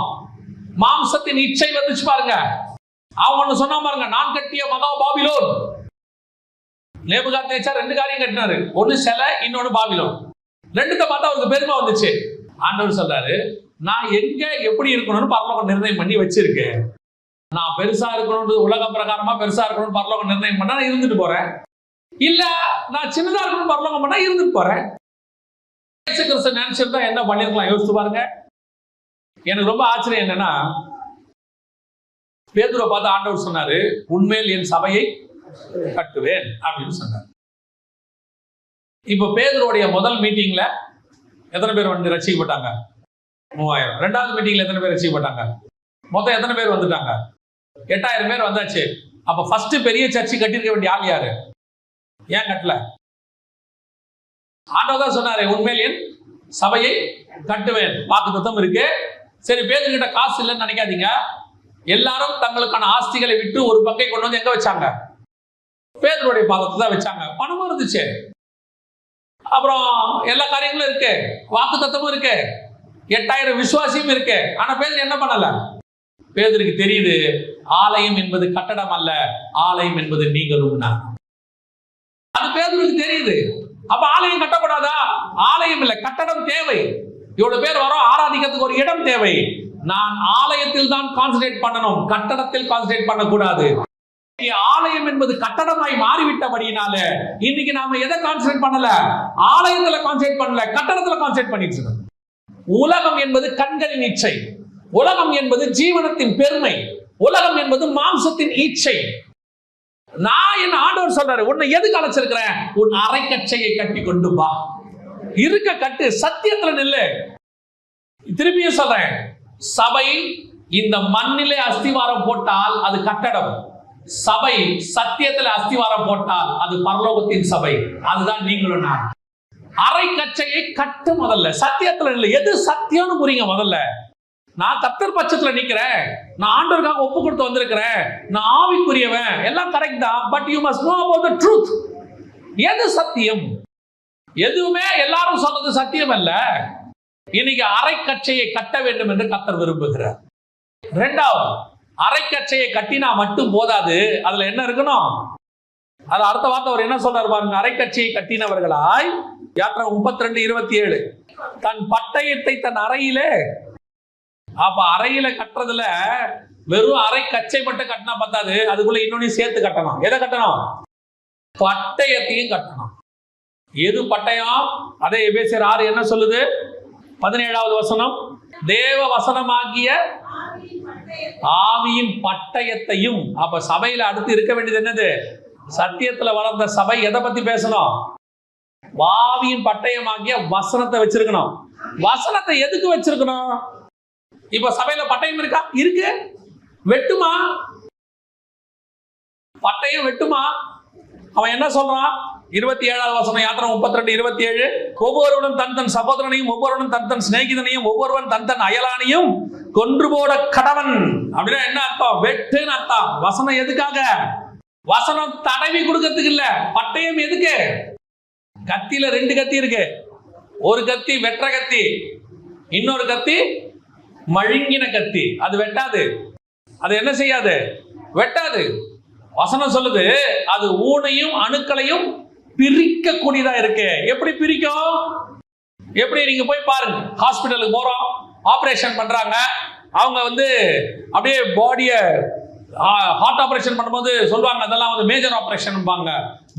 மாம்சத்தின் இச்சை வந்துச்சு பாருங்க. அவன் ஒண்ணு சொன்னா பாருங்க, நான் கட்டிய மகா பாபிலோன். நேபுகாத்நேச்சார் 2 காரியம் கட்டினாரு, ஒன்னு சிலை, இன்னொன்னு பாபிலோன். ரெண்டுத்த பார்த்தா அவருக்கு பெருமை வந்துச்சு. ஆண்டவர் சொல்றாரு, நான் எங்க எப்படி இருக்கணும்னு பரலோகம் நிர்ணயம் பண்ணி வச்சிருக்கேன். நான் பெருசா இருக்கணும், உலக பிரகாரமா பெருசா இருக்கணும்னு பரலோகம் நிர்ணயம் பண்ணா நான் இருந்துட்டு போறேன். இல்ல நான் சின்னதா இருக்கணும் பரலோகம் பண்ணா இருந்துட்டு போறேன். இயேசு கிறிஸ்து நினைச்சிருந்தா என்ன பண்ணிருக்கலாம் யோசிச்சு பாருங்க. எனக்கு ரொம்ப ஆச்சரியம் என்னன்னா, பேதுருவை பார்த்து ஆண்டவர் சொன்னாரு, உண்மையில் என் சபையை கட்டுவேன் அப்படின்னு சொன்னார். இப்ப பேதுருடைய முதல் மீட்டிங்ல எத்தனை பேர் வந்து ரட்சிக்கப்பட்டாங்க? 3000. ரெண்டாவது மீட்டிங்ல எத்தனை பேர் ரட்சிக்கப்பட்டாங்க? மொத்தம் எத்தனை பேர் வந்துட்டாங்க? 8000 பேர் வந்தாச்சு. அப்ப ஃபர்ஸ்ட் பெரிய சர்ச்சை கட்டிருக்க வேண்டிய ஆள் யாரு? ஏன் கட்டல? ஆண்டவர் தான் சொன்னாரு, உண்மையில் என் சபையை கட்டுவேன். வாக்குத்தத்தம் இருக்கு. சரி, பேதுரு கிட்ட காசு இல்லைன்னு நினைக்காதீங்க. எல்லாரும் தங்களுக்கான ஆஸ்திகளை விட்டு ஒரு பங்கை கொண்டு வந்து எங்க வச்சாங்க? பேதுருடைய பாதத்தை தான் வச்சாங்க. பணமும் இருந்துச்சு, அப்புறம் எல்லா காரியங்களும் இருக்கு, வாக்குத்தத்தமும் இருக்கு, 8000 விசுவாசியும் இருக்கு. ஆனா பேதுரு என்ன பண்ணல? பேதுருக்கு தெரியுது, ஆலயம் என்பது கட்டடம் அல்ல, ஆலயம் என்பது நீங்களும் நான். அது பேதுருக்கு தெரியுது. அப்ப ஆலயம் கட்டப்படாதா? ஆலயம் இல்ல, கட்டடம் தேவை. இவ்வளவு பேர் வரோம், ஆராதிக்கிறதுக்கு ஒரு இடம் தேவை. நான் ஆலயத்தில் தான் கான்சன்ட்ரேட் பண்ணணும், கட்டடத்தில் கான்சன்ட்ரேட் பண்ணக்கூடாது. ஆலயம் என்பது கட்டடமாய் மாறிவிட்டபடியினால இன்னைக்கு நாம எதை கான்சன்ட்ரேட் பண்ணல? ஆலயத்துல கான்சன்ட்ரேட் பண்ணல, கட்டடத்துல கான்சன்ட்ரேட் பண்ணிட்டு இருக்கோம். உலகம் என்பது கண்களின் இச்சை, உலகம் என்பது ஜீவனத்தின் பெருமை, உலகம் என்பது மாம்சத்தின் இச்சை. நான் என்ன ஆண்டவர் சொல்றாரு, உன்னை எதுக்கு அழைச்சிருக்கிறேன்? உன் அரைக்கச்சையை கட்டி கொண்டு வா. இருக்க கட்டு, சத்தியத்துல நில்லு. திரும்பியும் சொல்றேன், சபை இந்த மண்ணிலே அஸ்திவாரம் போட்டால் அது கட்டடம். சபை சத்தியத்துல அஸ்திவாரம் போட்டால் அது பரலோகத்தின் சபை. அதுதான் நீங்களும் நான். அரைக்கச்சையை கட்டு முதல்ல, சத்தியத்துல நில்லு. எது சத்தியம்னு புரியுங்க முதல்ல. நான் கர்த்தர் பட்சத்துல நிக்கிறேன், நான் ஆண்டவருக்காக ஒப்பு கொடுத்து வந்திருக்கிறேன், நான் ஆவிக்குரியவன், எல்லாம் கரெக்ட் தான். But you must know about the truth. எது சத்தியம்? எதுவுமே எல்லாரும் சொன்னது சத்தியம் அல்ல. இன்னைக்கு அரைக்கச்சையை கட்ட வேண்டும் என்று கர்த்தர் விரும்புகிறார். இரண்டாவது, அரைக்கச்சையை கட்டினா மட்டும் போதாது, அதுல என்ன இருக்கணும்? அது அடுத்த வார்த்தை அவர் என்ன சொல்றாரு பாருங்க. அரைக்கச்சையை கட்டினவர்களாய், யாத்திராகமம் 32:27, தன் பட்டயத்தை தன் அறையிலே. அப்ப அறையில கட்டுறதுல வெறும் அரை கச்சை மட்டும் கட்டினா பத்தாது, அதுக்குள்ள இன்னொன்னு சேர்த்து கட்டணும். எதை கட்டணும்? பட்டயத்தையும் கட்டணும். எது பட்டயம்? அதே எபேசியர் 6 என்ன சொல்லுது? 17வது வசனம், தேவ வசனமாகிய ஆவியின் பட்டயத்தையும். அப்ப சபையில அடுத்து இருக்க வேண்டியது என்னது? சத்தியத்துல வளர்ந்த சபை எதை பத்தி பேசணும்? ஆவியின் பட்டயமாகிய வசனத்தை வச்சிருக்கணும். வசனத்தை எதுக்கு வச்சிருக்கணும்? இப்ப சபையில பட்டயம் இருக்கா? இருக்கு. வெட்டுமா? பட்டயம் வெட்டுமா? அவன் என்ன சொல்றான்? 27வது வசனம், யாத்திராகமம் 32:27, ஒவ்வொருவனும் தன் தன் சகோதரனையும், ஒவ்வொருவனும் தன் தன் சிநேகிதனையும், ஒவ்வொருவன் தன் தன் அயலானையும் கொன்று போட கடவன். அப்படின்னா என்ன அர்த்தம்? வெட்டுன்னு அர்த்தம். வசனம் எதுக்காக? வசனம் தடவி கொடுக்கறதுக்கு இல்ல. பட்டயம் எதுக்கு? கத்தியில 2 கத்தி இருக்கு. ஒரு கத்தி வெற்ற கத்தி, இன்னொரு கத்தி மழுங்கின கத்தி. அது வெட்டாது. அது என்ன செய்யாது? வெட்டாது. வசனம் சொல்லுது, அது ஊனையும் அணுக்களையும் பிரிக்க கூடியதா இருக்கு. எப்படி பிரிக்கும்? எப்படி? நீங்க போய் பாருங்க. ஹாஸ்பிட்டலுக்கு போறோம், ஆபரேஷன் பண்றாங்க. அவங்க அப்படியே பாடிய ஹார்ட் ஆபரேஷன் பண்ணும்போது சொல்லுவாங்க, அதெல்லாம் மேஜர் ஆபரேஷன்,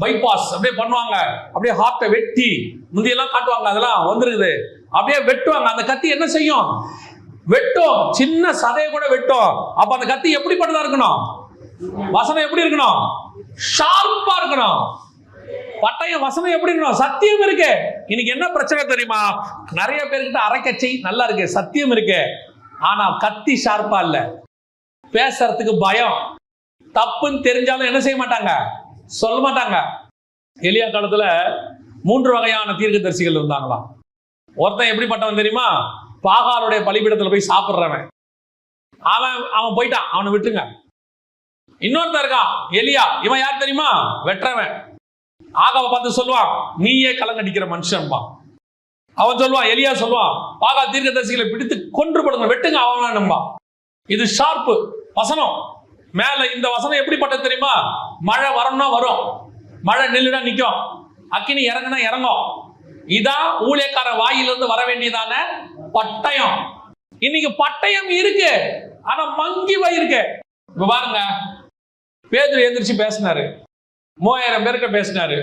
பைபாஸ் அப்படியே பண்ணுவாங்க. அப்படியே ஹார்ட்டை வெட்டி முந்தியெல்லாம் காட்டுவாங்க. அதெல்லாம் வந்துருக்குது. அப்படியே வெட்டுவாங்க. அந்த கத்தி என்ன செய்யும்? வெட்டும். சின்ன சதையை கூட வெட்டும். அப்ப அந்த கத்தி எப்படிப்பட்டதா இருக்கணும்? வசனம் எப்படி இருக்கணும்? ஷார்ப்பா இருக்கணும். பட்டயம் வசனம் எப்படி இருக்கணும்? சத்தியம் இருக்கு. இன்னைக்கு என்ன பிரச்சனை தெரியுமா? நிறைய பேர்கிட்ட அரைக்கச்சை நல்லா இருக்கு, சத்தியம் இருக்கு, ஆனா கத்தி ஷார்ப்பா இல்ல. பேசுறதுக்கு பயம். தப்புன்னு தெரிஞ்சாலும் என்ன செய்ய மாட்டாங்க, சொல்ல மாட்டாங்க. எலியா காலத்துல 3 வகையான தீர்க்கதரிசிகள் இருந்தாங்களாம். ஒருத்தன் எப்படிப்பட்டவன் தெரியுமா? பாகாலுடைய பலிபீடத்துல போய் சாப்பிடுறவன். அவன் போயிட்டான், அவனை விட்டுருங்க. இன்னொருத்தன் இருக்கான் எலியா, இவன் யார் தெரியுமா? வெற்றவன். ஆகாவை பார்த்து சொல்லுவான், நீயே கலங்கடிக்கிற மனுஷன்பா. அவன் சொல்லுவான், எலியா சொல்லுவான், பாகால் தீர்க்கதரிசிகளை பிடித்து கொன்று போடுங்க, வெட்டுங்க அவன் நம்பா. இது ஷார்ப்பு வசனம். மேல இந்த வசனம் எப்படிப்பட்டது தெரியுமா? மழை வரணும்னா வரும், மழை நில்லுனா நிற்கும், அக்கினி இறங்குனா இறங்கும். இதான் ஊழியக்கார வாயிலிருந்து வர வேண்டியதான பட்டயம். இன்னைக்கு பட்டயம் இருக்கு, ஆனா மங்கி போயிருக்கு. இப்ப பாருங்க, பேதுரு எந்திரிச்சு பேசினாரு, 3000 பேர்கிட்ட பேசினாரு.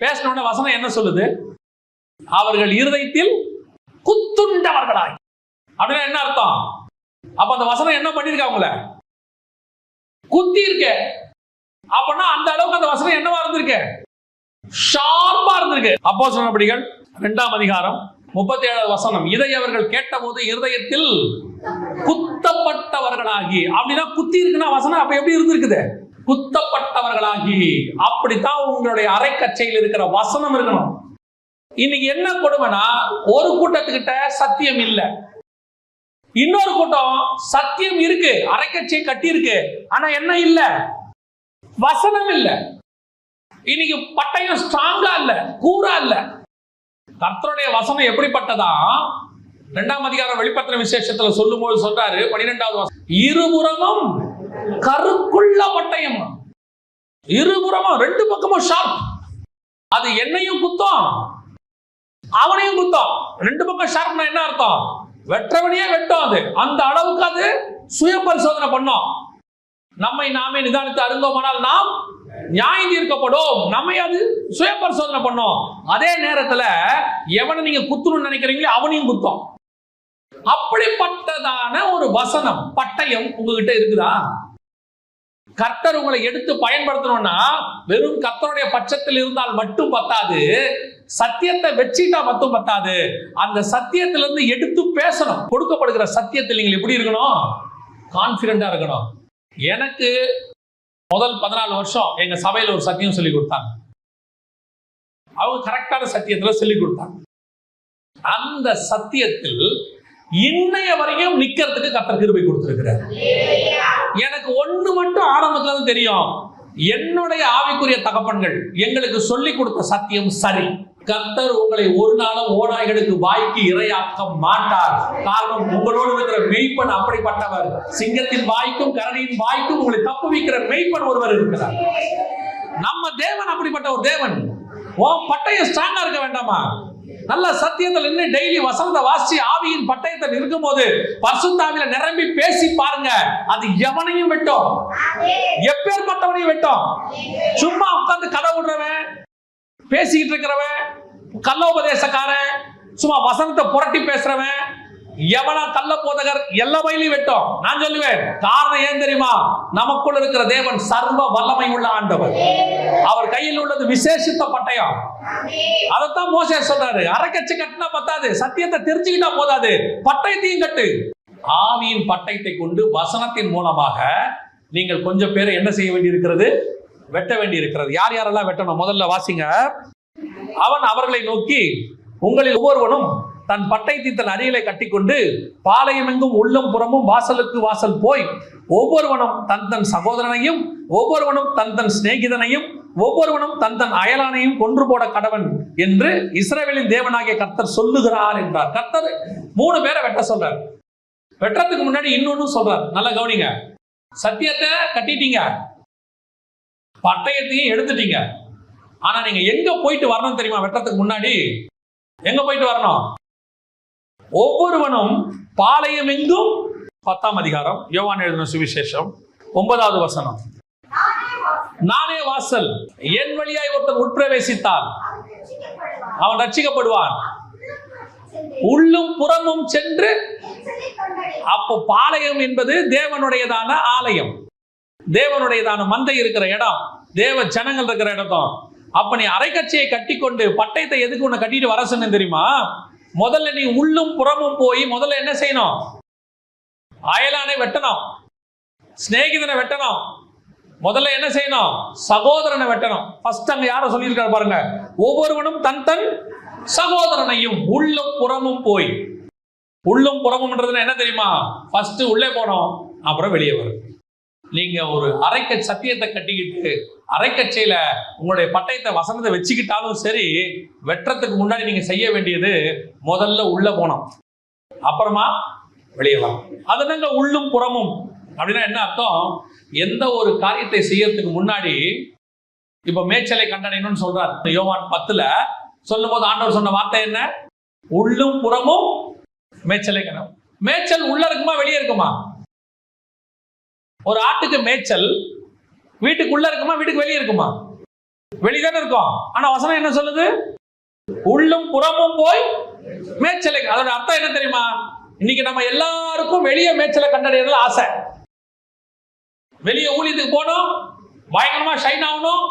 பேசின வசனம் என்ன சொல்லுது? அவர்கள் இருதயத்தில் குத்துண்டவர்களாய். அப்படின்னா என்ன அர்த்தம்? அப்ப அந்த வசனம் என்ன பண்ணிருக்க? அவங்கள குத்தி இருக்க. அப்படின்னா அந்த அளவுக்கு அந்த வசனம் என்னவா இருந்திருக்கு? ஷார்ப்பா இருந்திருக்கு. அப்போஸ்தலர் நடபடிகள் 2ஆம் அதிகாரம் 37வது வசனம், இதை அவர்கள் கேட்டபோது இருதயத்தில் குத்தப்பட்டவர்களாகி. அப்படின்னா குத்தி இருக்குன்னா வசனம் அப்ப எப்படி இருந்திருக்குது? குத்தப்பட்டவர்களாகி. அப்படித்தான் உங்களுடைய அரைக்கச்சையில் இருக்கிற வசனம் இருக்கணும். இன்னைக்கு என்ன கொடுமைனா, ஒரு கூட்டத்துக்கிட்ட சத்தியம் இல்லை, இன்னொரு கூட்டம் சத்தியம் இருக்கு, அரைக்கச்சை கட்டி இருக்கு, ஆனா என்ன இல்ல? வசனம் இல்ல. இன்னைக்கு பட்டயம் ஸ்ட்ராங்கா இல்ல, கூரா இல்ல. கர்த்தருடைய வசனம் எப்படிப்பட்டதா? 2ஆம் அதிகாரம் வெளிப்படுத்தின விசேஷத்துல சொல்லும் போது சொல்றாரு, 12வது வசனம், இருபுறமும் கருக்குள்ள பட்டயம். இருபுறமும் 2 பக்கமும் ஷார்ப். அது என்னையும் குத்தம், அவனையும் குத்தம். 2 பக்கம் ஷார்ப்னா என்ன அர்த்தம்? வெற்றவனையே வெட்டும். அது அந்த அளவுக்கு அது சுய பரிசோதனை பண்ணும். நம்மை நாமே நிதானித்து அறிந்தோமானால் நாம் நியாயம் தீர்க்கப்படும். நம்மை அது சுய பரிசோதனை பண்ணும். அதே நேரத்துல எவனை நீங்க குத்தணும்னு நினைக்கிறீங்களோ அவனையும் குத்தம். அப்படிப்பட்டதான ஒரு வசனம் பட்டயம் உங்ககிட்ட இருக்குதா? கர்த்தர் உங்களை எடுத்து பயன்படுத்தணும்னா வெறும் கர்த்தருடைய பட்சத்தில் இருந்தால் மட்டும் பத்தாது, சத்தியத்தை வச்சிட்டா மட்டும் பத்தாது. அந்த சத்தியத்திலிருந்து எடுத்து பேசணும். கொடுக்கப்படுகிற சத்தியத்தில் நீங்கள் எப்படி இருக்கணும்? கான்பிடண்டா இருக்கணும். எனக்கு முதல் 14 வருஷம் எங்க சபையில் ஒரு சத்தியம் சொல்லி கொடுத்தாங்க. அவங்க கரெக்டான சத்தியத்துல சொல்லி கொடுத்தாங்க. அந்த சத்தியத்தில் இன்னைய வரைக்கும் நிக்கிறதுக்கு கர்த்தர் கிருபை கொடுத்திருக்கிறார். எனக்கு ஒண்ணு மட்டும் ஆரம்பத்துல தான் தெரியும், என்னுடைய ஆவிக்குரிய தகப்பன்கள் எங்களுக்கு சொல்லி கொடுத்த சத்தியம் சரி. கர்த்தர் உங்களை ஒரு நாளும் ஓநாய்களுக்கு வாய்க்கு இரையாக்க மாட்டார். காரணம், உங்களோடு இருக்கிற மெய்ப்பன் அப்படிப்பட்டவர். சிங்கத்தின் வாய்க்கும் கரடியின் வாய்க்கும் உங்களை தப்பு வைக்கிற மெய்ப்பன் ஒருவர் இருக்கிறார். நம்ம தேவன் அப்படிப்பட்ட ஒரு தேவன். பட்டயம் ஸ்ட்ராங்கா இருக்க வேண்டாமா? நல்ல சத்தியத்தில் நின்று டெய்லி வசனத்தை வாசி ஆவியின் பட்டயத்தில் இருக்கும் போது பரிசுத்தாவியில நிரம்பி பேசி பாருங்க. அது எவனையும் வெட்டும், எப்பேற்பட்டவனையும் வெட்டும். சும்மா உட்கார்ந்து கதை விடுறவன், பேசிக்கிட்டு இருக்கிறவன், கள்ளோபதேசக்காரன், சும்மா வசனத்தை புரட்டி பேசுறவன், எவனா கள்ள போதகர் எல்லா வயலையும் வெட்டும். நான் சொல்லுவேன், காரணம் ஏன் தெரியுமா? நமக்குள்ள இருக்கிற தேவன் சர்வ வல்லமை உள்ள ஆண்டவர். அவர் கையில் உள்ளது விசேஷித்த பட்டயம். அதைத்தான் மோசே சொல்றாரு, அரைக்கச்சு கட்டினா பத்தாது, சத்தியத்தை தெரிஞ்சுக்கிட்டா போதாது, பட்டயத்தையும் கட்டு. ஆவியின் பட்டயத்தை கொண்டு வசனத்தின் மூலமாக நீங்கள் கொஞ்சம் பேரை என்ன செய்ய வேண்டி இருக்கிறது? வெட்ட வேண்டி இருக்கிறது. யார் யாரெல்லாம் வெட்டணும்? முதல்ல வாசிங்க. அவன் அவர்களை நோக்கி, உங்களில் ஒவ்வொருவனும் தன் பட்டயத்தை தன் அடியிலே கட்டிக்கொண்டு பாளையம் எங்கும் உள்ளம் புறமும் வாசலுக்கு வாசல் போய் ஒவ்வொருவனும் தன் தன் சகோதரனையும் ஒவ்வொருவனும் தன் தன் சிநேகிதனையும் ஒவ்வொருவனும் தன் தன் அயலானையும் கொன்று போட கடவன் என்று இஸ்ரவேலின் தேவனாகிய கர்த்தர் சொல்லுகிறார் என்றார். கர்த்தர் 3 பேரை வெட்ட சொல்றார். வெட்டுறதுக்கு முன்னாடி இன்னொன்னு சொல்றார். நல்லா கவனிங்க. சத்தியத்தை கட்டிட்டீங்க, பட்டயத்தையும் எடுத்துட்டீங்க. ஆனா நீங்க எங்க போயிட்டு வரணும் தெரியுமா? வெட்டுறதுக்கு முன்னாடி எங்க போயிட்டு வரணும்? ஒவ்வொருவனும் பாளையம் எங்கும், 10ஆம் அதிகாரம் யோவான் எழுதின சுவிசேஷம் 9வது வசனம், நானே வாசல், என் வழியாய் ஒருத்தன் உட்பிரவேசித்தால் அவன் ரட்சிக்கப்படுவான், உள்ளும் புறமும் சென்று. அப்போ பாளையம் என்பது தேவனுடையதான ஆலயம், தேவனுடையதான மந்தை இருக்கிற இடம், தேவ ஜனங்கள் இருக்கிற இடம். அப்ப நீ அரைக்கச்சையை கட்டி கொண்டு பட்டயத்தை எதுக்கு உன்னை கட்டிட்டு வர சொன்ன தெரியுமா? முதல்ல நீ உள்ளும் புறமும் போய் முதல்ல என்ன செய்யணும்? அயலானை வெட்டணும், சிநேகிதனை வெட்டணும், முதல்ல என்ன செய்யணும்? சகோதரனை வெட்டணும். ஃபர்ஸ்ட் அங்க யார சொல்லியிருக்காரு பாருங்க, ஒவ்வொருவனும் தன் தன் சகோதரனையும். உள்ளும் புறமும் போய். உள்ளும் புறமும்ன்றது என்ன தெரியுமா? ஃபர்ஸ்ட் உள்ளே போனோம், அப்புறம் வெளியே வரும். நீங்க ஒரு அரைக்க சத்தியத்தை கட்டிக்கிட்டு அரைக்கச்சையில உங்களுடைய பட்டயத்தை வசனத்தை வச்சுக்கிட்டாலும் சரி, வெட்டுறதுக்கு முன்னாடி நீங்க செய்ய வேண்டியது முதல்ல உள்ள போனோம், அப்புறமா வெளியே வரும். அதுதாங்க உள்ளும் புறமும். அப்படின்னா என்ன அர்த்தம்? எந்த ஒரு காரியத்தை செய்யறதுக்கு முன்னாடி, இப்ப மேய்ச்சலை கண்டடையணும்னு சொல்றார் யோவான் 10 சொல்லும் போது ஆண்டவர் சொன்ன வார்த்தை என்ன? உள்ளும் புறமும் மேய்ச்சலை கண்டணும். மேய்ச்சல் உள்ள இருக்குமா வெளியே இருக்குமா? ஒரு ஆட்டுக்கு மேய்ச்சல் வீட்டுக்குள்ள இருக்குமா வீட்டுக்கு வெளியே இருக்குமா? வெளியே இருக்கும். ஆனா வசனம் என்ன சொல்லுது? உள்ளும் புறமும் போய் மேய்ச்சலை. அதோட அர்த்தம் என்ன தெரியுமா? இன்னைக்கு நம்ம எல்லாருக்கும் வெளியே மேய்ச்சலை கண்டறியறதுல ஆசை. வெளியே ஊழியத்துக்கு போகணும், பயங்கரமா ஷைன் ஆகணும்,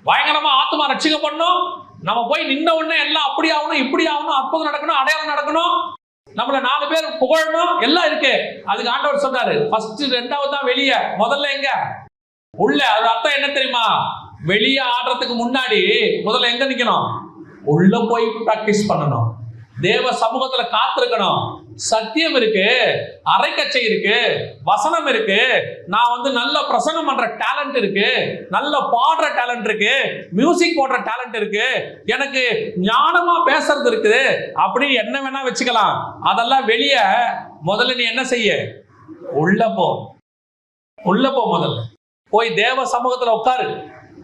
பயங்கரமா ஆத்மா ரட்சிக்கப்படணும், நம்ம போய் நின்ன உடனே எல்லாம் அப்படி ஆகணும், இப்படி ஆகணும், அற்புதம் நடக்கணும், அடையாளம் நடக்கணும், நம்மள 4 பேர் புகழணும், எல்லாம் இருக்கு. அதுக்கு ஆண்டவர் சொன்னாரு, ஃபர்ஸ்ட் 2வது தான் வெளியே, முதல்ல எங்க? உள்ள. அது அர்த்தம் என்ன தெரியுமா? வெளியே ஆடுறதுக்கு முன்னாடி முதல்ல எங்க நிக்கணும்? உள்ள போய் பிராக்டிஸ் பண்ணணும். தேவ சமூகத்துல காத்திருக்கணும். சத்தியம் இருக்கு, அரைக்கச்சை இருக்கு, வசனம் இருக்கு, நான் நல்ல பிரசங்கம் பண்ற டேலண்ட் இருக்கு, நல்ல பாடுற டேலண்ட் இருக்கு, மியூசிக் போடுற டேலண்ட் இருக்கு, எனக்கு ஞானமா பேசுறது இருக்குது, அப்படி என்ன வேணா வச்சுக்கலாம். அதெல்லாம் வெளியே. முதல்ல நீ என்ன செய்ய? உள்ள போ. உள்ள போ. முதல்ல போய் தேவ சமூகத்துல உட்காரு.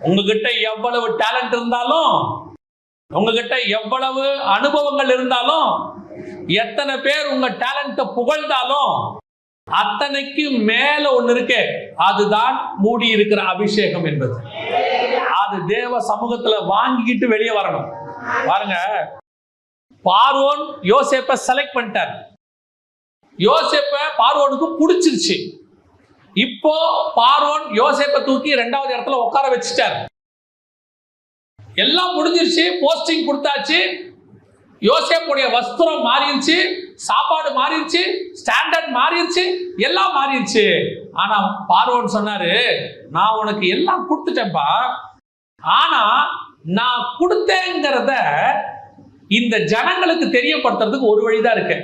உங்ககிட்ட எவ்வளவு டேலண்ட் இருந்தாலும், உங்ககிட்ட எவ்வளவு அனுபவங்கள் இருந்தாலும், எத்தனை பேர் உங்க டேலண்ட புகழ்ந்தாலும், அத்தனைக்கு மேல ஒண்ணு இருக்கு. அதுதான் மூடி இருக்கிற அபிஷேகம் என்பது. அது தேவ சமூகத்துல வாங்கிக்கிட்டு வெளியே வரணும். பாருங்க, பார்வோன் யோசேப்பை செலக்ட் பண்ணிட்டார். யோசேப்பை பார்வோனுக்கு பிடிச்சிருச்சு. இப்போ பார்வோன் யோசேப்பை தூக்கி 2வது இடத்துல உட்கார வச்சுட்டார். எல்லாம் முடிஞ்சிருச்சு, போஸ்டிங் கொடுத்தாச்சு, யோசேப்புடைய வஸ்திரம் மாறிடுச்சு, சாப்பாடு மாறிடுச்சு, ஸ்டாண்டர்ட் மாறிடுச்சு, எல்லாம் மாறிடுச்சு. ஆனா பார்வோன் சொன்னாரு, நான் உனக்கு எல்லாம் கொடுத்துட்டேன்பா, ஆனா நான் கொடுத்தேங்கிறத இந்த ஜனங்களுக்கு தெரியப்படுத்துறதுக்கு ஒரு வழிதான் இருக்கு.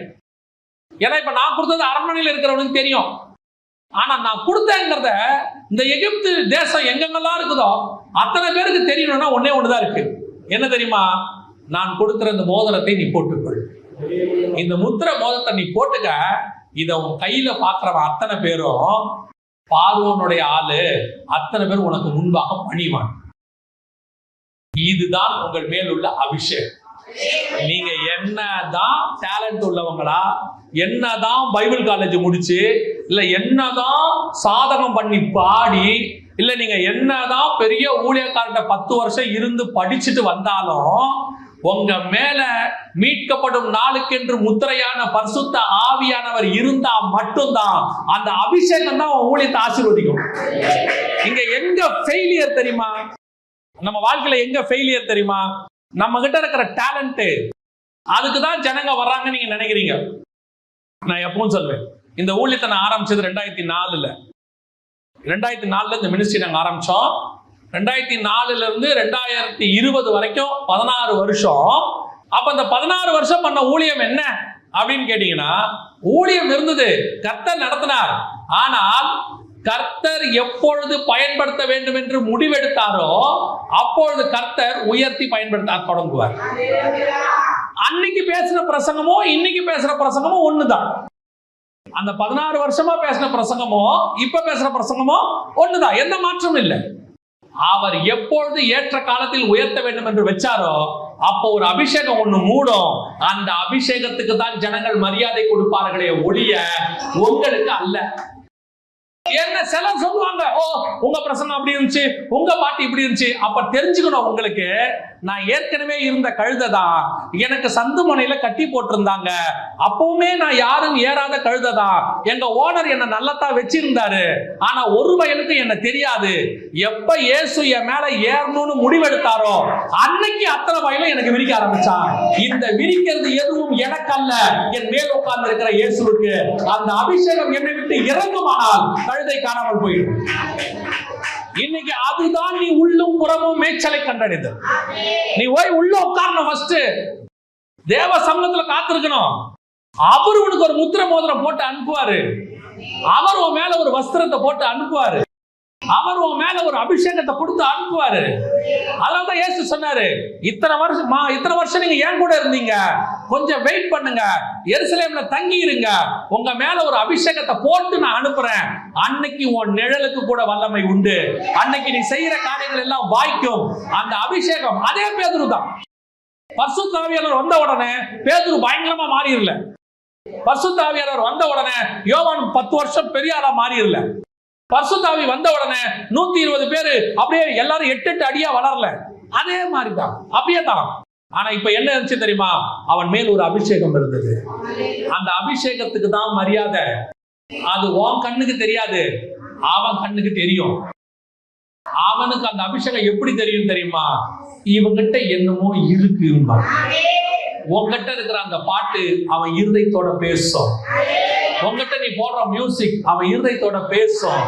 ஏன்னா இப்ப நான் கொடுத்தது அரண்மனையில் இருக்கிறவனுக்கு தெரியும். ஆனா நான் கொடுத்தேங்கிறத இந்த எகிப்து தேசம் எங்கெங்கெல்லாம் இருக்குதோ அத்தனை பேருக்கு தெரியணும்னா ஒன்னே ஒண்ணுதான் இருக்கு. என்ன தெரியுமா? நான் கொடுக்கிற இந்த மோதிரத்தை நீ போட்டுக்கொள். இந்த முத்திரை மோதிரத்தை நீ போட்டுக்க. இத உன் கையில பாக்குறவன் அத்தனை பேரும் பார்வோனுடைய ஆளு, அத்தனை பேர் உனக்கு முன்பாக பணிவான். இதுதான் உங்கள் மேல் உள்ள அபிஷேகம். நீங்க என்னதான் டேலண்ட் உள்ளவங்களா, என்னதான் பைபிள் காலேஜ் முடிச்சு, இல்ல என்னதான் சாதகம் பண்ணி பாடி, இல்ல நீங்க என்னதான் பெரிய ஊழியக்காரர்கிட்ட 10 வருஷம் இருந்து படிச்சுட்டு வந்தாலும், உங்க மேல மீட்கப்படும் நாளுக்கென்று முத்திரையான பரிசுத்த ஆவியானவர் இருந்தா மட்டும்தான் அந்த அபிஷேகம் தான் உன் ஊழியத்தை ஆசீர்வதிக்கும். இங்க எங்க ஃபெயிலியர் தெரியுமா? நம்ம வாழ்க்கையில எங்க ஃபெயிலியர் தெரியுமா? நம்ம கிட்ட இருக்கிற டேலண்ட், அதுக்குதான் ஜனங்க வர்றாங்க நீங்க நினைக்கிறீங்க. நான் எப்பவும் சொல்வேன், இந்த ஊழியத்தை நான் ஆரம்பிச்சது 2004. 2004 இந்த மினிஸ்ட்ரி நாங்க ஆரம்பிச்சோம். 2004 இருந்து 2020 வரைக்கும் 16 வருஷம். அப்ப அந்த 16 வருஷம் பண்ண ஊழியம் என்ன அப்படின்னு கேட்டீங்கன்னா, ஊழியம் இருந்தது, கர்த்தர் நடத்தினார். ஆனால் கர்த்தர் எப்பொழுது பயன்படுத்த வேண்டும் என்று முடிவெடுத்தாரோ அப்பொழுது கர்த்தர் உயர்த்தி பயன்படுத்த தொடங்குவார். அன்னைக்கு பேசின பிரசங்கமோ இன்னைக்கு பேசுற பிரசங்கமோ ஒண்ணுதான். அந்த 16 வருஷமா பேசின பிரசங்கமோ இப்ப பேசுற பிரசங்கமோ ஒண்ணுதான், எந்த மாற்றமும் இல்லை. அவர் எப்பொழுது ஏற்ற காலத்தில் உயர்த்த வேண்டும் என்று வச்சாரோ அப்போ ஒரு அபிஷேகம் ஒண்ணு மூடும். அந்த அபிஷேகத்துக்கு தான் ஜனங்கள் மரியாதை கொடுப்பார்களே ஒழிய உங்களுக்கு அல்ல. என்ன சிலர் சொல்லுவாங்க, ஓ உங்க பிரசங்கம் அப்படி இருந்துச்சு, உங்க பாட்டு இப்படி இருந்துச்சு. அப்ப தெரிஞ்சுக்கணும், உங்களுக்கு நான் ஏற்கனவே இருந்த கழுதைதான், எனக்கு சந்து முனையில கட்டி போட்டிருந்தாங்க, அப்பவுமே நான் யாரும் ஏறாத கழுதைதான். எங்க ஓனர் என்ன நல்லத்தான் வச்சிருந்தாரு, ஆனா ஒரு வயலுக்கு என்ன தெரியாது. எப்ப இயேசு என் மேல ஏறணும்னு முடிவெடுத்தாரோ அன்னைக்கு அத்தனை வயலும் எனக்கு விரிக்க ஆரம்பிச்சான். இந்த விரிக்கிறது எதுவும் எனக்கு அல்ல, என் மேல் உட்கார்ந்து இருக்கிற இயேசுவுக்கு. அந்த அபிஷேகம் என்னை விட்டு இறங்குமானால் கழுதை காணாமல் போயிடும். இன்னைக்கு அதுதான் நீ உள்ளும் புறமும் மேய்ச்சலை கண்டடைந்தது. நீ போய் உள்ள உட்காரணும். ஃபர்ஸ்ட் தேவ சமூகத்துல காத்திருக்கணும். அவர் உனக்கு ஒரு முத்திரை மோதிரம் போட்டு அனுப்புவாரு. அவர் உன் மேல ஒரு வஸ்திரத்தை போட்டு அனுப்புவாரு. அவர் உன் மேல ஒரு அபிஷேகத்தை கொடுத்து அனுப்புவாரு. அதனாலதான் இயேசு சொன்னாரு, இத்தனை வருஷம் நீங்க ஏன் கூட இருந்தீங்க, கொஞ்சம் வெயிட் பண்ணுங்க, எருசலேம்ல தங்கி இருங்க, உங்க மேல ஒரு அபிஷேகத்தை போட்டு நான் அனுப்புறேன். அன்னைக்கு உன் நிழலுக்கு கூட வல்லமை உண்டு. அன்னைக்கு நீ செய்யற காரியங்கள் எல்லாம் வாய்க்கும். அந்த அபிஷேகம் அதே பேதுரு தான். பரிசுத்த ஆவியானவர் வந்த உடனே பேதுரு பயங்கரமா மாறிடல. பரிசுத்த ஆவியானவர் வந்த உடனே யோவான் 10 வருஷம் பெரிய ஆளா மாறிடல. பரிசுத்த ஆவி வந்த உடனே 120 பேரு அப்படியே எல்லாரும் 8 அடியா வளரல. அதே மாதிரி தான், அப்படியே தான். ஆனா இப்ப என்ன இருந்துச்சு தெரியுமா? அவன் மேல் ஒரு அபிஷேகம் இருந்தது. அந்த அபிஷேகத்துக்கு தான் மரியாதை. அது உன் கண்ணுக்கு தெரியாது, அவன் கண்ணுக்கு தெரியும். அவனுக்கு அந்த அபிஷேகம் எப்படி தெரியும் தெரியுமா? இவங்கிட்ட என்னமோ இருக்கு. உங்ககிட்ட இருக்கிற அந்த பாட்டு அவன் இருதயத்தோட பேசும். உங்ககிட்ட நீ போடுற மியூசிக் அவன் இருதயத்தோட பேசும்.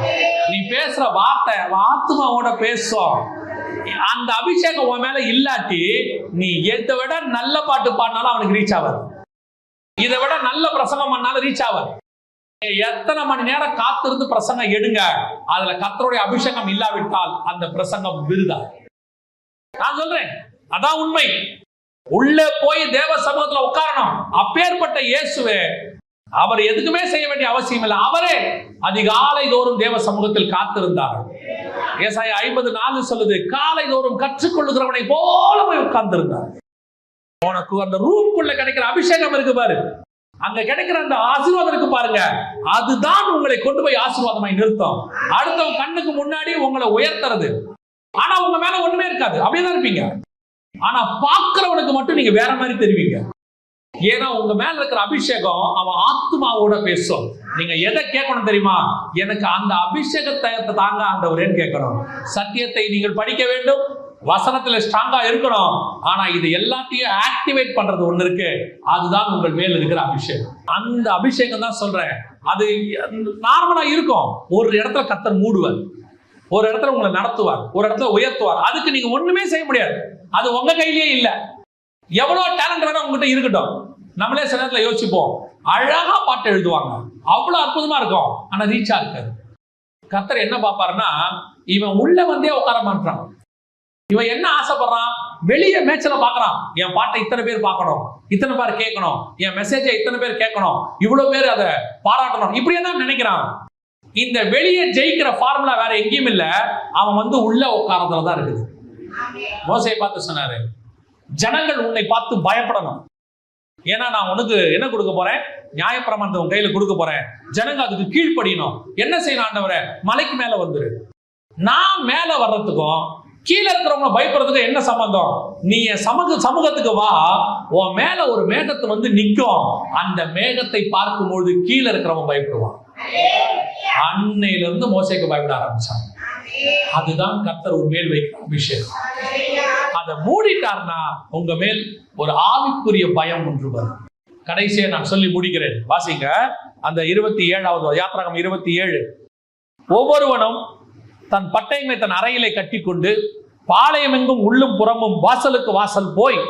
நீ பேசுற வார்த்தை அவன் ஆத்மாவோட பேசும். அந்த அபிஷேகம் உன் மேல இல்லாட்டி நீ எதை விட நல்ல பாட்டு பாடினாலும் அவனுக்கு ரீச் ஆகாது. இதை விட நல்ல பிரசங்கம் பண்ணாலும் ரீச் ஆகாது. எத்தனை மணி நேரம் காத்திருந்து பிரசங்கம் எடுங்க, அதுல கர்த்தருடைய அபிஷேகம் இல்லாவிட்டால் அந்த பிரசங்கம் விருதா. நான் சொல்றேன், அதான் உண்மை. உள்ள போய் தேவ சமூகத்துல உட்காரணும். அப்பேற்பட்ட இயேசுவே அவர் எதுக்குமே செய்ய வேண்டிய அவசியம் இல்லை. அவரே அதிகாலை தோறும் தேவ சமூகத்தில் காத்திருந்தார். ஏசாயா 50:4 சொல்லுது, காலை தோறும் கற்றுக்கொள்ளுகிறவனை போல போய் உட்கார்ந்திருந்தார். உனக்கு அந்த ரூம்குள்ள கிடைக்கிற அபிஷேகம் இருக்கு பாரு, அங்க கிடைக்கிற அந்த ஆசீர்வாதம் இருக்கு பாருங்க, அதுதான் உங்களை கொண்டு போய் ஆசீர்வாதமாய் நிறுத்தும். அடுத்தவங்க கண்ணுக்கு முன்னாடி உங்களை உயர்த்துறது. ஆனா உங்க மேல ஒண்ணுமே இருக்காது, அப்படியேதான் இருப்பீங்க. ஆனா பாக்குறவனுக்கு மட்டும் நீங்க வேற மாதிரி தெரிவிங்க. ஏன்னா உங்க மேல இருக்கிற அபிஷேகம் அவன் ஆத்மாவோட பேசும். நீங்க எதை கேட்கணும் தெரியுமா? எனக்கு அந்த அபிஷேகத்தை தாங்க ஆண்டவரேன்னு கேட்கணும். சத்தியத்தை நீங்கள் படிக்க வேண்டும், வசனத்துல ஸ்ட்ராங்கா இருக்கணும். ஆனா இது எல்லாத்தையும் ஆக்டிவேட் பண்றது ஒண்ணு இருக்கு, அதுதான் உங்கள் மேல இருக்கிற அபிஷேகம். அந்த அபிஷேகம் தான் சொல்றேன். அது நார்மலா இருக்கும். ஒரு இடத்துல கர்த்தர் மூடுவார், ஒரு இடத்துல உங்களை நடத்துவார், ஒரு இடத்துல உயர்த்துவார். அதுக்கு நீங்க ஒண்ணுமே செய்ய முடியாது. அது உங்க கையிலேயே இல்ல. எவ்வளவு டேலண்ட் வேணா உங்ககிட்ட இருக்கட்டும். நம்மளே சில நேரத்துல யோசிப்போம், அழகா பாட்டு எழுதுவாங்க, அவ்வளவு அற்புதமா இருக்கும், ஆனா ரீச்சா இருக்காது. கர்த்தர் என்ன பாப்பாருன்னா, இவன் உள்ள வந்தே உட்கார மாட்டான். இவன் என்ன ஆசைப்படுறான்? வெளியே மேட்ச்ல பாக்குறான், என் பாட்டை இத்தனை பேர் பார்க்கணும், இத்தனை பேர் கேட்கணும், என் மெசேஜை இத்தனை பேர் கேட்கணும், இவ்வளவு பேர் அதை பாராட்டணும், இப்படியே தான் நினைக்கிறான். இந்த வெளியே ஜெயிக்கிற ஃபார்முலா வேற எங்கேயும் இல்ல, அவன் வந்து உள்ள உட்காரத்துல தான் இருக்குது. மோசேயை பார்த்து சொன்னாரு, ஜனங்கள் உன்னை பார்த்து பயப்படணும். ஏன்னா நான் உனக்கு என்ன கொடுக்க போறேன்? நியாயப்பிரமாணத்தை உன் கையில கொடுக்க போறேன். ஜனங்க அதுக்கு கீழ்ப்படியணும். என்ன செய்யணும் ஆண்டவரே? மலைக்கு மேல வந்துரு. நான் மேல வர்றதுக்கும் கீழே இருக்கிறவங்க பயப்படுறதுக்கும் என்ன சம்பந்தம்? நீ என் சமூகத்துக்கு வா, உன் மேல ஒரு மேகத்தை வந்து நிற்கும். அந்த மேகத்தை பார்க்கும்போது கீழே இருக்கிறவங்க பயப்படுவான். அன்னையில இருந்து மோசேக்கு பயப்பட ஆரம்பிச்சாங்க. அதுதான் கர்த்தர் ஒரு மேல் வைக்கிற அபிஷேகம். அதை மூடிட்டார்னா உங்க மேல் ஒரு ஆவிக்குரிய பயம் ஒன்று வரும். கடைசியா நான் சொல்லி முடிக்கிறேன், வாசிங்க அந்த 27வது யாத்திராகம் 27. ஒவ்வொருவனும் தன் பட்டயங்களை தன் அறையிலே கட்டிக்கொண்டு பாளையம் எங்கும் உள்ளும் புறமும் வாசலுக்கு வாசல் போய்,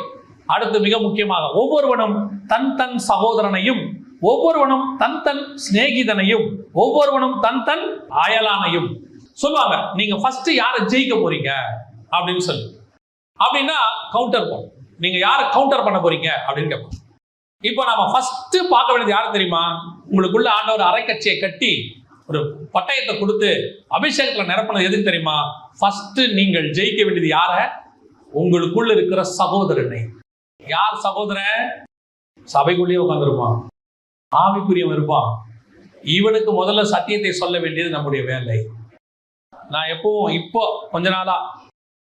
அடுத்து மிக முக்கியமாக ஒவ்வொருவனும் தன் தன் சகோதரனையும், ஒவ்வொருவனும் தன் தன் சிநேகிதனையும், ஒவ்வொருவனும் தன் தன் அயலானையும் சொல்லுவாங்க. நீங்க ஃபர்ஸ்ட் யாரை ஜெயிக்க போறீங்க அப்படின்னு சொல்லி, அப்படின்னா கவுண்டர் பண்ண, நீங்க யாரை கவுண்டர் பண்ண போறீங்க அப்படின்னு கேட்போம். இப்போ நாம ஃபர்ஸ்ட் பார்க்க வேண்டியது யாரு தெரியுமா? உங்களுக்குள்ள ஆண்டவர் அரைக்கட்சியை கட்டி ஒரு பட்டயத்தை கொடுத்து அபிஷேகத்துல நிரப்பினது எதுக்கு தெரியுமா? ஃபர்ஸ்ட் நீங்கள் ஜெயிக்க வேண்டியது யார? உங்களுக்குள்ள இருக்கிற சகோதரனை. யார் சகோதரன்? சபைக்குள்ளேயே உட்கார்ந்துருப்பான், ஆவிக்குரியவன் இருப்பான். இவனுக்கு முதல்ல சத்தியத்தை சொல்ல வேண்டியது நம்முடைய வேலை. நான் எப்பவும் இப்போ கொஞ்ச நாளா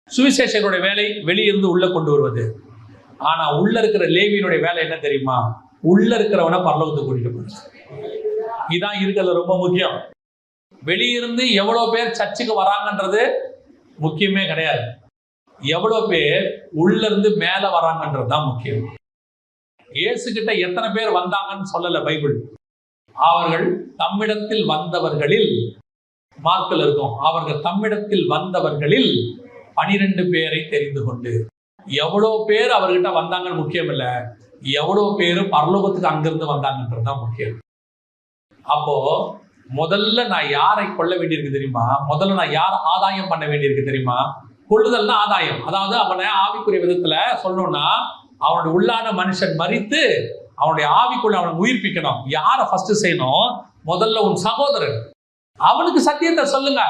சுவிசேஷகருடைய வேலை வெளியிருந்து உள்ள கொண்டு வருவது. ஆனா உள்ள இருக்கிற லேவியினுடைய வேலை என்ன தெரியுமா? உள்ள இருக்கிறவனை பரலோகத்துக்கு கூட்டிட்டு போறது. இதான் இருக்கிறது ரொம்ப முக்கியம். வெளியிருந்து எவ்வளவு பேர் சர்ச்சுக்கு வராங்கன்றது முக்கியமே கிடையாது. எவ்வளவு பேர் உள்ள இருந்து மேல வராங்கன்றது தான் முக்கியம். இயேசு கிட்ட எத்தனை பேர் வந்தாங்கன்னு சொல்லல பைபிள். அவர்கள் தம்மிடத்தில் வந்தவர்களில் மார்க்கில் இருக்கும். அவர்கள் தம்மிடத்தில் வந்தவர்களில் 12 பேரை தெரிந்து கொண்டு. எவ்வளோ பேர் அவர்கிட்ட வந்தாங்கன்னு முக்கியம் இல்லை, எவ்வளோ பேர் பரலோகத்துக்கு அங்கிருந்து வந்தாங்கன்றதுதான் முக்கியம். அப்போ முதல்ல நான் யாரை கொல்ல வேண்டியிருக்கு தெரியுமா? முதல்ல நான் யார் ஆதாயம் பண்ண வேண்டியிருக்கு தெரியுமா? கொள்ளுதல்னா ஆதாயம். அதாவது அவனை ஆவிக்குரிய விதத்துல சொல்லணும்னா அவனுடைய உள்ளான மனுஷன் மரித்து அவனுடைய ஆவிக்குள்ள அவனை உயிர்ப்பிக்கணும். யாரை ஃபர்ஸ்ட் செய்யணும்? முதல்ல உன் சகோதரன். அவனுக்கு சத்தியத்தை சொல்லுங்க,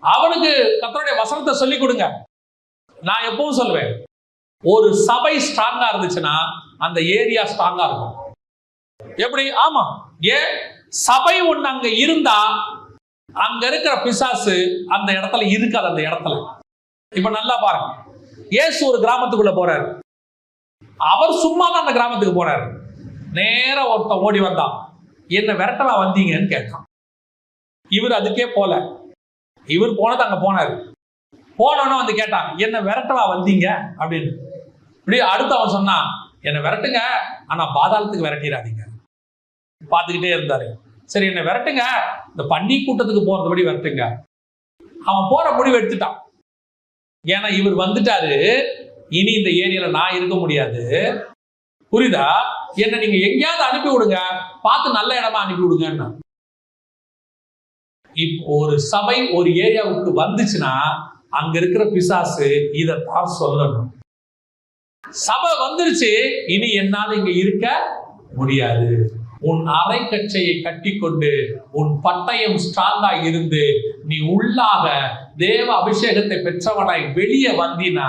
அவனுக்கு கர்த்தருடைய வசனத்தை சொல்லி கொடுங்க. நான் எப்பவும் சொல்லுவேன், ஒரு சபை ஸ்ட்ராங்கா இருந்துச்சுன்னா அந்த ஏரியா ஸ்ட்ராங்கா இருக்கும். எப்படி? ஆமா, ஏன் சபை ஒண்ணு அங்க இருந்தா அங்க இருக்கிற பிசாசு அந்த இடத்துல இருக்காது. அந்த இடத்துல இப்ப நல்லா பாருங்க, இயேசு ஒரு கிராமத்துக்குள்ள போறாரு. அவர் சும்மா தான் அந்த கிராமத்துக்கு போறாரு. நேரா ஒருத்தன் ஓடி வந்தான், என்ன விரட்டவா வந்தீங்கன்னு கேட்டான். இவர் அதுக்கே போல, இவர் போனது அங்க போனாரு. போனோன்னு வந்து கேட்டான், என்ன விரட்டவா வந்தீங்க அப்படின்னு. இப்படி அடுத்து அவன் சொன்னான், என்ன விரட்டுங்க, ஆனா பாதாளத்துக்கு விரட்டிடாதீங்க. பார்த்துக்கிட்டே இருந்தாரு. சரி, என்ன விரட்டுங்க, இந்த பன்னி கூட்டத்துக்கு போறதுபடி விரட்டுங்க. அவன் போற முடிவு எடுத்துட்டான். ஏன்னா இவர் வந்துட்டாரு, இனி இந்த ஏரியால நான் இருக்க முடியாது. புரியுதா? என்ன நீங்க எங்கேயாவது அனுப்பி விடுங்க, பார்த்து நல்ல இடமா அனுப்பி விடுங்க. இப்போ ஒரு சபை ஒரு ஏரியாவுக்கு வந்துச்சுன்னா அங்க இருக்கிற பிசாசு இதைத்தான் சொல்லணும். சபை வந்துருச்சு, இனி என்னால இங்க இருக்க முடியாது. உன் அரை கச்சையை கட்டி கொண்டு உன் பட்டயம் ஸ்ட்ராங்கா இருந்து நீ உள்ளாக தேவ அபிஷேகத்தை பெற்றவனாய் வெளியே வந்தினா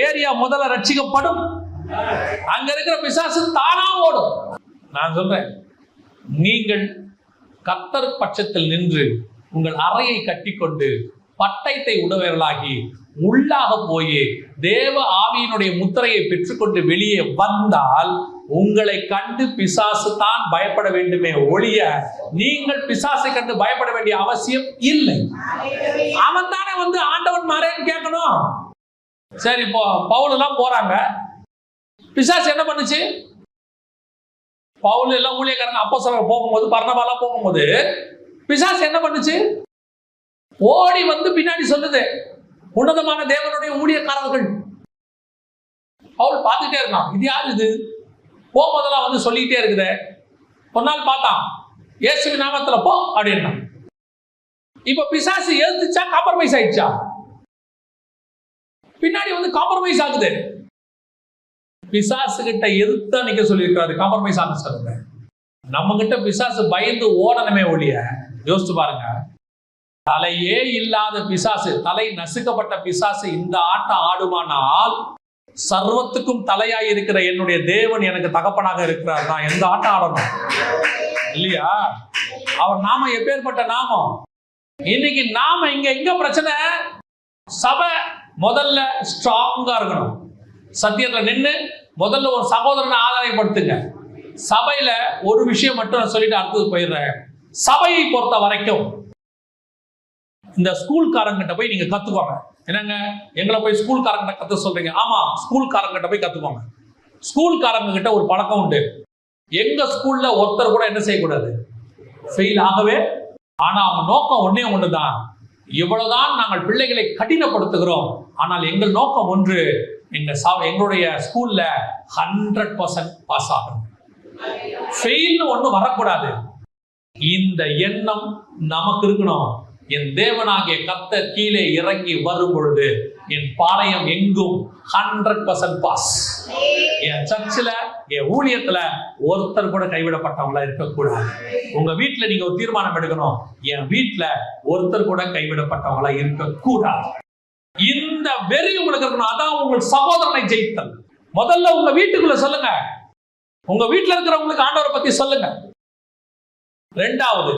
ஏரியா முதல்ல ரட்சிக்கப்படும். அங்க இருக்கிற பிசாசு தானா ஓடும். நான் சொல்றேன், நீங்கள் கர்த்தர் பட்சத்தில் நின்று உங்கள் அறையை கட்டிக்கொண்டு பட்டயத்தை உடையவர்களாகி உள்ளாக போய் தேவ ஆவியினுடைய முத்திரையை பெற்றுக்கொண்டு வெளியே வந்தால் உங்களை கண்டு பிசாசு தான் பயப்பட வேண்டுமே ஒழிய நீங்கள் பிசாசை கண்டு பயப்பட வேண்டிய அவசியம் இல்லை. அவன் தானே வந்து ஆண்டவன் மாறேன்னு கேட்கணும். சரி, இப்போ பவுல் எல்லாம் போறாங்க, பிசாசு என்ன பண்ணுச்சு? பவுல் எல்லாம் ஊழியக்காரங்க அப்போஸ்தலர் போகும்போது, பர்னபாலாம் போகும்போது பிசாசு என்ன பண்ணுச்சு? ஓடி வந்து பின்னாடி சொல்லுது, உன்னதமான தேவனுடைய ஊழியக்காரர்கள். பவுல் பார்த்துட்டே இருந்தான், இது யார் இது? போகும்போதெல்லாம் வந்து சொல்லிக்கிட்டே இருக்குது. ஒரு நாள் பார்த்தான், இயேசுவின் நாமத்துல போ அப்படின்னா. இப்ப பிசாசு எழுந்துச்சா காம்ப்ரமைஸ் ஆயிடுச்சா? பின்னாடி வந்து காம்ப்ரமைஸ் ஆகுது. பிசாசு கிட்ட எதிர்த்தா நிக்க சொல்லியிருக்காரு, காம்ப்ரமைஸ் ஆக சொல்லுங்க. நம்ம கிட்ட பிசாசு பயந்து ஓடணுமே ஒழிய, யோசிச்சு பாருங்க, தலையே இல்லாத பிசாசு, தலை நசுக்கப்பட்ட பிசாசு இந்த ஆட்டம் ஆடுமானால் சர்வத்துக்கும் தலையாய் இருக்கிற என்னுடைய தேவன் எனக்கு தகப்பனாக இருக்கிறார். நான் எந்த ஆட்டம் ஆடணும் இல்லையா? அவர் நாம எப்பேற்பட்ட நாமம். இன்னைக்கு நாம இங்க எங்க பிரச்சனை? சபை முதல்ல ஸ்ட்ராங்கா இருக்கணும். சத்தியத்துல நின்று முதல்ல ஒரு சகோதரனை ஆதாயப்படுத்துங்க. சபையில ஒரு விஷயம் மட்டும் நான் சொல்லிட்டு அடுத்தது போயிடுறேன். சபையை பொறுத்த வரைக்கும் இந்த ஸ்கூல்காரங்கிட்ட போய் நீங்க கத்துக்கோங்க. என்னங்க எங்களை போய் ஸ்கூல்காரங்கிட்ட கத்து சொல்றீங்க? ஆமா, ஸ்கூல்காரங்கிட்ட போய் கத்துக்கோங்க. ஸ்கூல்காரங்க கிட்ட ஒரு பழக்கம் உண்டு. எங்க ஸ்கூல்ல ஒருத்தர் கூட என்ன செய்யக்கூடாது, ஃபெயில் ஆகவே. ஆனா அவங்க நோக்கம் ஒன்னே ஒண்ணுதான், இவ்வளவுதான் நாங்கள் பிள்ளைகளை கடினப்படுத்துகிறோம், ஆனால் எங்கள் நோக்கம் ஒன்று, எங்களுடைய ஸ்கூல்ல 100% பாஸ் ஆகணும், ஃபெயில்னு ஒண்ணு வரக்கூடாது. இந்த எண்ணம் நமக்கு இருக்கணும். என் தேவனாகிய கர்த்தர் கீழே இறங்கி வரும் பொழுது என் பாளையம் எங்கும் 100% பாஸ். என் சர்ச்சில், என் ஊழியத்துல ஒருத்தர் கூட கைவிடப்பட்டவங்களா இருக்கக்கூடாது. உங்க வீட்டுல நீங்க ஒரு தீர்மானம் எடுக்கணும், என் வீட்டுல ஒருத்தர் கூட கைவிடப்பட்டவங்களா இருக்கக்கூடாது. இந்த வெறி உங்களுக்கு இருக்கணும். அதான் உங்கள் சகோதரனை ஜெயித்தல். முதல்ல உங்க வீட்டுக்குள்ள சொல்லுங்க, உங்க வீட்டுல இருக்கிறவங்களுக்கு ஆண்டவரை பத்தி சொல்லுங்க. ரெண்டாவது,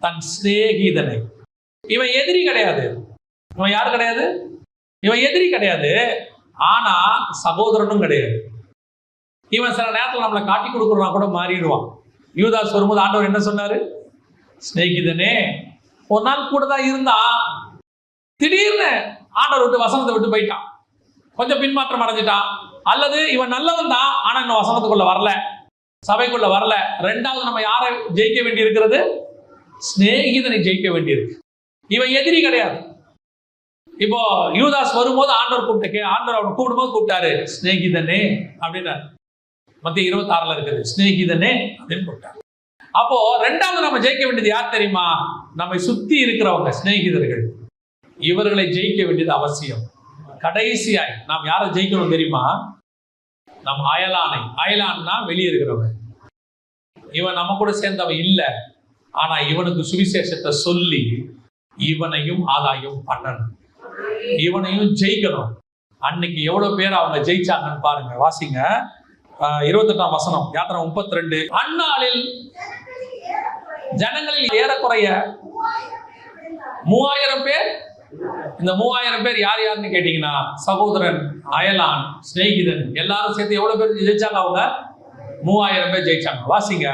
தன் சிநேகிதனை. இவன் எதிரி கிடையாது. இவன் யாரு கிடையாது? இவன் எதிரி கிடையாது, ஆனா சகோதரனும் கிடையாது. இவன் சில நேரத்தில் நம்மளை காட்டி கொடுக்குறா கூட மாறிடுவான். யூதாஸ் வரும்போது ஆண்டவர் என்ன சொன்னாரு? சிநேகிதனே. ஒரு நாள் கூட தான் இருந்தான், திடீர்னு ஆண்டவர் விட்டு வசனத்தை விட்டு போயிட்டான், கொஞ்சம் பின்மாற்றம் அடைஞ்சிட்டான். அல்லது இவன் நல்லவன் தான், ஆனா இன்னும் வசனத்துக்குள்ள வரல, சபைக்குள்ள வரல. ரெண்டாவது நம்ம யாரை ஜெயிக்க வேண்டி இருக்கிறது? சிநேகிதனை ஜெயிக்க வேண்டியிருக்கு. இவன் எதிரி கிடையாது. இப்போ யூதாஸ் வரும்போது ஆண்டவர் ஆண்டவர் அவனை கூப்பிடும்போது கூப்பிட்டாரு, சிநேகிதனே அப்படின்னாரு. மத்திய 26 இருக்குது, சிநேகிதனே அப்படின்னு கூப்பிட்டாரு. அப்போ ரெண்டாவது நம்ம ஜெயிக்க வேண்டியது யார் தெரியுமா? நம்மை சுத்தி இருக்கிறவங்க, சிநேகிதர்கள். இவர்களை ஜெயிக்க வேண்டியது அவசியம். கடைசியாய் நாம் யாரை ஜெயிக்கணும் தெரியுமா? நம் அயலான்னா வெளியே இருக்கிறவன். இவன் நம்ம கூட சேர்ந்தவன் இல்லை, ஆனா இவனுக்கு சுவிசேஷத்தை சொல்லி இவனையும் ஆதாயம் பண்ணணும், இவனையும் ஜெயிக்கணும். அன்னைக்கு எவ்வளவு பேர் அவங்க ஜெயிச்சாங்கன்னு பாருங்க. வாசிங்க 28ஆம் வசனம், யாத்திரை 32. அந்நாளில் ஜனங்களில் ஏறக்குறைய 3000 பேர். இந்த 3000 பேர் யார் யாருன்னு கேட்டீங்கன்னா, சகோதரன், அயலான், சிநேகிதன் எல்லாரும் சேர்த்து எவ்வளவு பேர் ஜெயிச்சாங்க? அவங்க 3000 பேர் ஜெயிச்சாங்க. வாசிங்க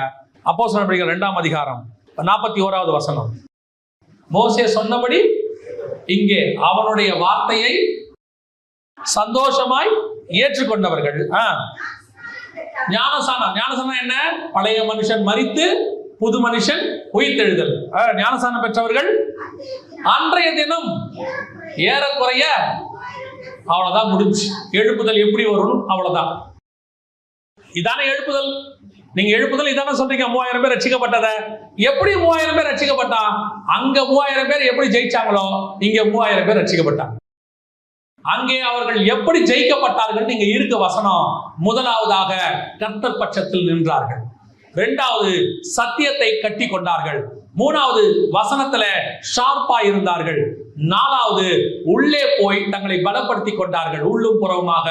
அப்போஸ்தலர் நடபடிகள் 2ஆம் அதிகாரம் 41வது வசனம். மோசே சொன்னபடி இங்கே அவனுடைய வார்த்தையை சந்தோஷமாய் ஏற்றுக்கொண்டவர்கள். ஞானசானம் என்ன? பழைய மனுஷன் மரித்து புது மனுஷன் உயிர்த்தெழுதல். ஞானசானம் பெற்றவர்கள் அன்றைய தினம் ஏறக்குறைய அவ்வளவுதான் முடிஞ்சு. எழுப்புதல் எப்படி வரும்? அவ்வளவுதான். இதான எழுப்புதல். நீங்க எழுப்புதல் இதான சொல்றீங்க. 3000 பேர் ரட்சிக்கப்பட்டத. எப்படி 3000 பேர் ரட்சிக்கப்பட்டான்? அங்க 3000 பேர் எப்படி ஜெயிச்சாங்களோ இங்க 3000 பேர் ரட்சிக்கப்பட்டாங்க. அங்கே அவர்கள் எப்படி ஜெயிக்கப்பட்டார்கள்? நீங்க இருக்க வசனம். முதலாவதாக கர்த்தர் பட்சத்தில் நின்றார்கள். இரண்டாவது சத்தியத்தை கட்டி கொண்டார்கள். மூணாவது வசனத்துல ஷார்ப்பா இருந்தார்கள். நாலாவது உள்ளே போய் தங்களை பலப்படுத்தி கொண்டார்கள், உள்ளும் புறவுமாக.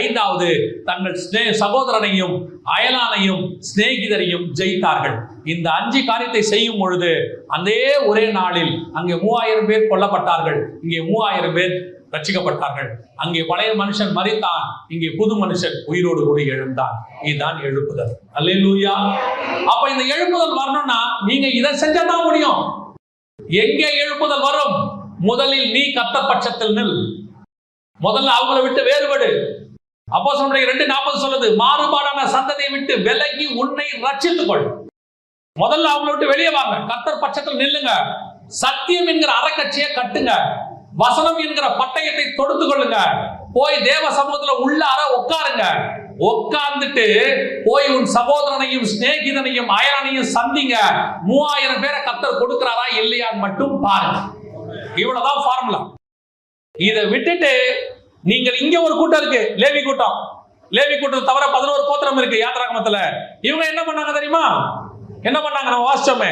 ஐந்தாவது தங்கள் சகோதரனையும் அயலானையும் சிநேகிதரையும் ஜெயித்தார்கள். இந்த 5 காரியத்தை செய்யும் பொழுது அதே ஒரே நாளில் அங்கே 3000 பேர் கொல்லப்பட்டார்கள், இங்கே 3000 பேர் ரட்சிக்கப்பட்டார்கள். அங்கே பழைய மனுஷன் மரித்தான், இங்கே புது மனுஷன் உயிரோடு கூட எழுந்தான். இதுதான் எழுப்புதல். அல்லேலூயா. அப்ப இந்த எழுப்புதல் வரணும்னா நீங்க இதை செஞ்சாதான் முடியும். எங்கே எழுப்புதல் வரும்? முதலில் நீ கர்த்தர் பட்சத்தில் நில். முதல்ல அவங்களை விட்டு வேறுபடு. அப்போஸ்தலர் 2:40 சொல்லுது, மாறுபாடான சந்ததியை விட்டு விலகி உன்னை ரட்சித்துக்கொள். முதல்ல அவங்களை விட்டு வெளியே வாங்க, கர்த்தர் பட்சத்தில் நில்லுங்க. சத்தியம் என்கிற அறக்கட்சியை கட்டுங்க, வசனம் என்கிற பட்டயத்தை தொடுத்து கொள்ளுங்க. போய் தேவ சமூகத்துல உள்ளார உட்காருங்க. உட்கார்ந்துட்டு போய் உன் சகோதரனையும் சிநேகிதனையும் அயலானையும் சந்திங்க. 3000 பேரை கர்த்தர் கொடுக்கிறாரா இல்லையான்னு மட்டும் பாருங்க. இவ்வளவுதான் ஃபார்முலா. இதை விட்டுட்டு நீங்கள் இங்க ஒரு கூட்டம் இருக்கு, லேவி கூட்டம். லேவி கூட்டம் தவிர 11 கோத்திரம் இருக்கு யாத்திராகமத்துல. இவங்க என்ன பண்ணாங்க தெரியுமா? என்ன பண்ணாங்க? நம்ம வாசிச்சோமே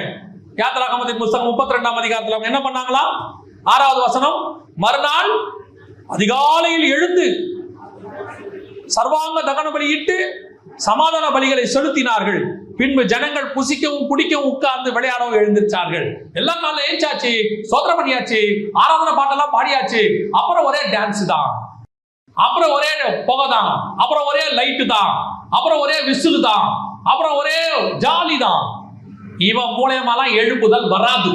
யாத்திராகமத்தின் புத்தகம் 32ஆம் அதிகாரத்துல. அவங்க என்ன பண்ணாங்களா? 6வது வசனம், மறுநாள் அதிகாலையில் எழுந்து சர்வாங்க தகன பலியிட்டு சமாதான பலிகளை செலுத்தினார்கள். பின்பு ஜனங்கள் புசிக்கவும் குடிக்கவும் உட்கார்ந்து விளையாடவும் எழுந்திருச்சார்கள். எல்லா நாளும் ஏஞ்சாச்சு, சோதனை பண்ணியாச்சு, ஆராதனை பாட்டெல்லாம் பாடியாச்சு. அப்புறம் ஒரே டான்ஸ் தான், அப்புறம் ஒரே புகை தான், அப்புறம் ஒரே லைட்டு தான், அப்புறம் ஒரே விசிலு தான், அப்புறம் ஒரே ஜாலி தான். இவன் மூலயமாலாம் எழுப்புதல் வராது.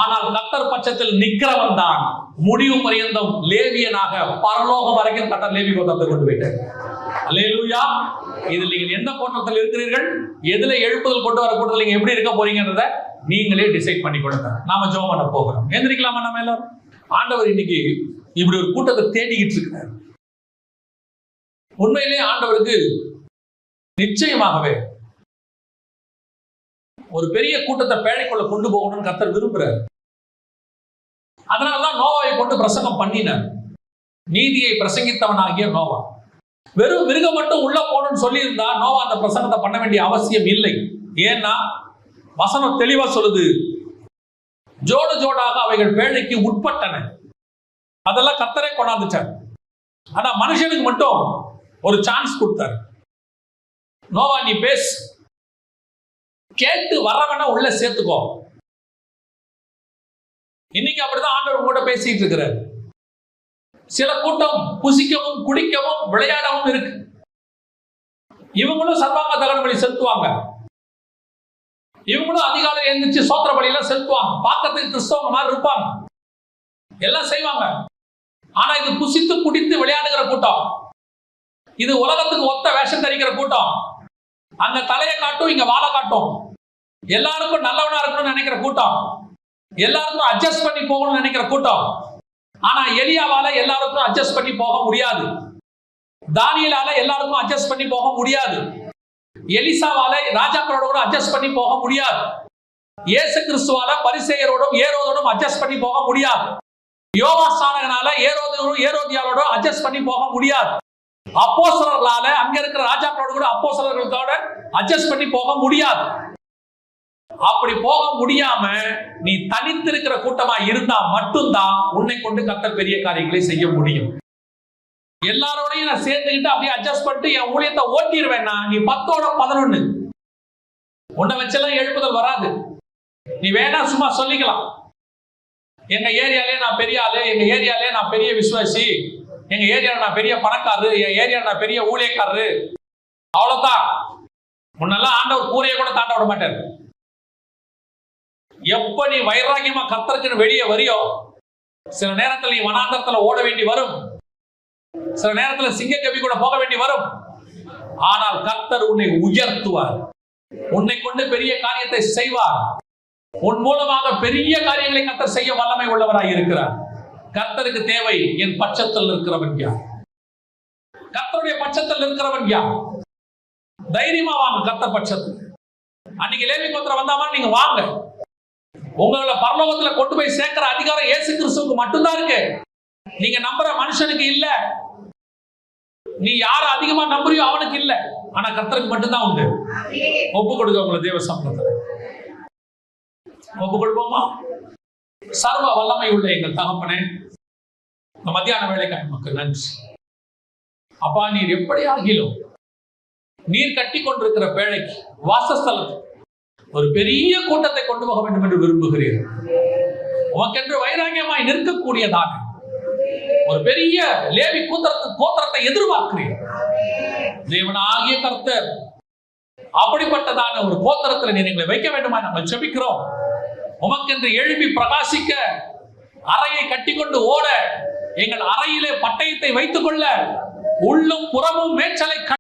ஆனால் கர்த்தர் பட்சத்தில் நிக்கிறவன் தான் முடிவு பரியந்தம் லேவியனாக பரலோகம் வரைக்கும் கர்த்தர் லேவி கோத்திரத்தை கொண்டு போயிட்டார். அல்லேலூயா. இதில் நீங்கள் எந்த கோத்திரத்தில் இருக்கிறீர்கள், எதுல எழுப்புதல் கொண்டு வர கூட்டத்தில் நீங்க எப்படி இருக்க போறீங்கன்றத நீங்களே டிசைட் பண்ணி கொடுங்க. நாம ஜெபம் பண்ண போகிறோம். எந்திரிக்கலாமா நம்ம எல்லாரும்? ஆண்டவர் இன்னைக்கு இப்படி ஒரு கூட்டத்தை தேடிக்கிட்டு இருக்கிறார். உண்மையிலே ஆண்டவருக்கு நிச்சயமாகவே ஒரு பெரிய கூட்டத்தை பேழைக்குள்ள கொண்டு போகணும்னு கர்த்தர் விரும்புறார். அதனாலதான் நோவாவை கொண்டு பிரசங்கம் பண்ணினார். நீதியை பிரசங்கித்தவனாகிய நோவா. வெறும் மிருகம் மட்டும் உள்ள போகணும்னு சொல்லி இருந்தா நோவா அந்த பிரசங்கத்தை பண்ண வேண்டிய அவசியம் இல்லை. ஏன்னா வசனம் தெளிவா சொல்லுது, ஜோடு ஜோடாக அவைகள் பேழைக்கு உட்பட்டன. அதெல்லாம் கர்த்தரே கொண்டாந்துட்டார். ஆனா மனுஷனுக்கு மட்டும் ஒரு சான்ஸ் கொடுத்தார். நோவா நீ பேசு, கேட்டு வரவன உள்ள சேர்த்துக்கோ. இன்னைக்கு அப்படிதான் ஆண்டவர் கூட பேசிட்டு இருக்கிறார். சில கூட்டம் புசிக்கவும் குடிக்கவும் விளையாடவும் இருக்கு. இவங்களும் சர்வாங்க தகன பலி செலுத்துவாங்க, இவங்களும் அதிகாலை எழுந்திரிச்சு சோத்திர பலியெல்லாம் செலுத்துவாங்க. பார்க்கறதுக்கு கிறிஸ்தவங்க மாதிரி இருப்பாங்க, எல்லாம் செய்வாங்க. ஆனா இது புசித்து குடித்து விளையாடுகிற கூட்டம். இது உலகத்துக்கு ஒத்த வேஷம் தரிக்கிற கூட்டம். அங்க தலையை காட்டும், இங்க வாழை காட்டும். எல்லாருக்கும் நல்லவனா இருக்கணும்னு நினைக்கிற கூட்டம். எல்லாருக்கும் அட்ஜஸ்ட் பண்ணி போகணும்னு நினைக்கிற கூட்டம். ஆனா எலியாவால எல்லாருக்கும் அட்ஜஸ்ட் பண்ணி போக முடியாது. தானியேலால எல்லாருக்கும் அட்ஜஸ்ட் பண்ணி போக முடியாது. எலிசாவால ராஜாக்களோட கூட அட்ஜஸ்ட் பண்ணி போக முடியாது. இயேசு கிறிஸ்துவால பரிசேயரோடும் ஏரோதோடும் அட்ஜஸ்ட் பண்ணி போக முடியாது. யோவாசானகனால ஏரோதியாலோட அட்ஜஸ்ட் பண்ணி போக முடியாது. அப்போஸ்தலர்களால அங்க இருக்கிற ராஜாக்களோட கூட அப்போஸ்தலர்களோட அட்ஜஸ்ட் பண்ணி போக முடியாது. அப்படி போக முடியாம நீ தனித்திருக்கிற கூட்டமா இருந்தா மட்டும்தான் உன்னை கொண்டு கர்த்தர் பெரிய காரியங்களை செய்ய முடியும். எல்லாரோடையும் நான் சேர்ந்துக்கிட்டு அப்படியே அட்ஜஸ்ட் பண்ணிட்டு என் ஊழியத்தை ஓட்டிடுவேன்னா நீ 10-11 உன்னை வச்செல்லாம் எழுப்புதல் வராது. நீ வேணா சும்மா சொல்லிக்கலாம், எங்க ஏரியாலே நான் பெரிய ஆளு, எங்க ஏரியாலே நான் பெரிய விசுவாசி, எங்க ஏரியால நான் பெரிய பணக்காரரு, என் ஏரியால நான் பெரிய ஊழியக்காரரு, அவ்வளவுதான். முன்னெல்லாம் ஆண்டவர் கூரையை கூட தாண்ட விட மாட்டார். எப்ப நீ வைராகியமா கர்த்தருக்கு வெளியே வரியோ, சில நேரத்தில் நீ வனாந்தரத்துல ஓட வேண்டி வரும், சில நேரத்தில் சிங்கக்கவி கூட போக வேண்டி வரும். ஆனால் கர்த்தர் உன்னை உயர்த்துவார், உன்னை கொண்டு பெரிய காரியத்தை செய்வார். உன் மூலமாக பெரிய காரியங்களை கர்த்தர் செய்ய வல்லமை உள்ளவராய் இருக்கிறார். கர்த்தருக்கு தேவை என் பட்சத்தில் இருக்கிறவன் யார்? கர்த்தருடைய பட்சத்தில் இருக்கிறவன் யார்? தைரியமா வாங்க கர்த்தர் பட்சத்தில். அன்னைக்கு லேவி கோத்திரம் வந்தாமா நீங்க வாங்க. உங்களை பரலோகத்துல கொண்டு போய் சேர்க்கிற அதிகாரம் இயேசு கிறிஸ்துவுக்கு மட்டும்தான் இருக்கு. நீங்க நம்புற மனுஷனுக்கு இல்ல. நீ யார அதிகமா நம்புறியோ அவனுக்கு இல்ல. ஆனா கர்த்தருக்கு மட்டும்தான் உண்டு. ஒப்பு கொடுக்க உங்களை தேவ சமூகத்துல ஒப்பு கொடுப்போமா? சர்வ வல்லமை உள்ள எங்கள் தகப்பனே, இந்த மத்தியான வேலைக்காய் மக்கள் நன்றி. அப்பா, நீர் எப்படி ஆகிலும் நீர் கட்டி கொண்டிருக்கிற பேழைக்கு வாசஸ்தலத்துக்கு ஒரு பெரிய கூட்டத்தை கொண்டு போக வேண்டும் என்று விரும்புகிறீர்கள். உமக்கென்று வைராகியமாய் நிற்கக்கூடியதாக ஒரு பெரிய லேவி கோத்திரத்தை எதிர்பார்க்கிறீர்கள். தேவனாகிய கர்த்தர் அப்படிப்பட்டதான ஒரு கோத்திரத்தில் நீர் எங்களை வைக்க வேண்டுமா நாங்கள் ஜெபிக்கிறோம். உமக்கென்று எழுப்பி பிரகாசிக்க அறையை கட்டிக்கொண்டு ஓட, எங்கள் அறையிலே பட்டயத்தை வைத்துக் கொள்ள, உள்ளும் புறமும் மேய்ச்சலை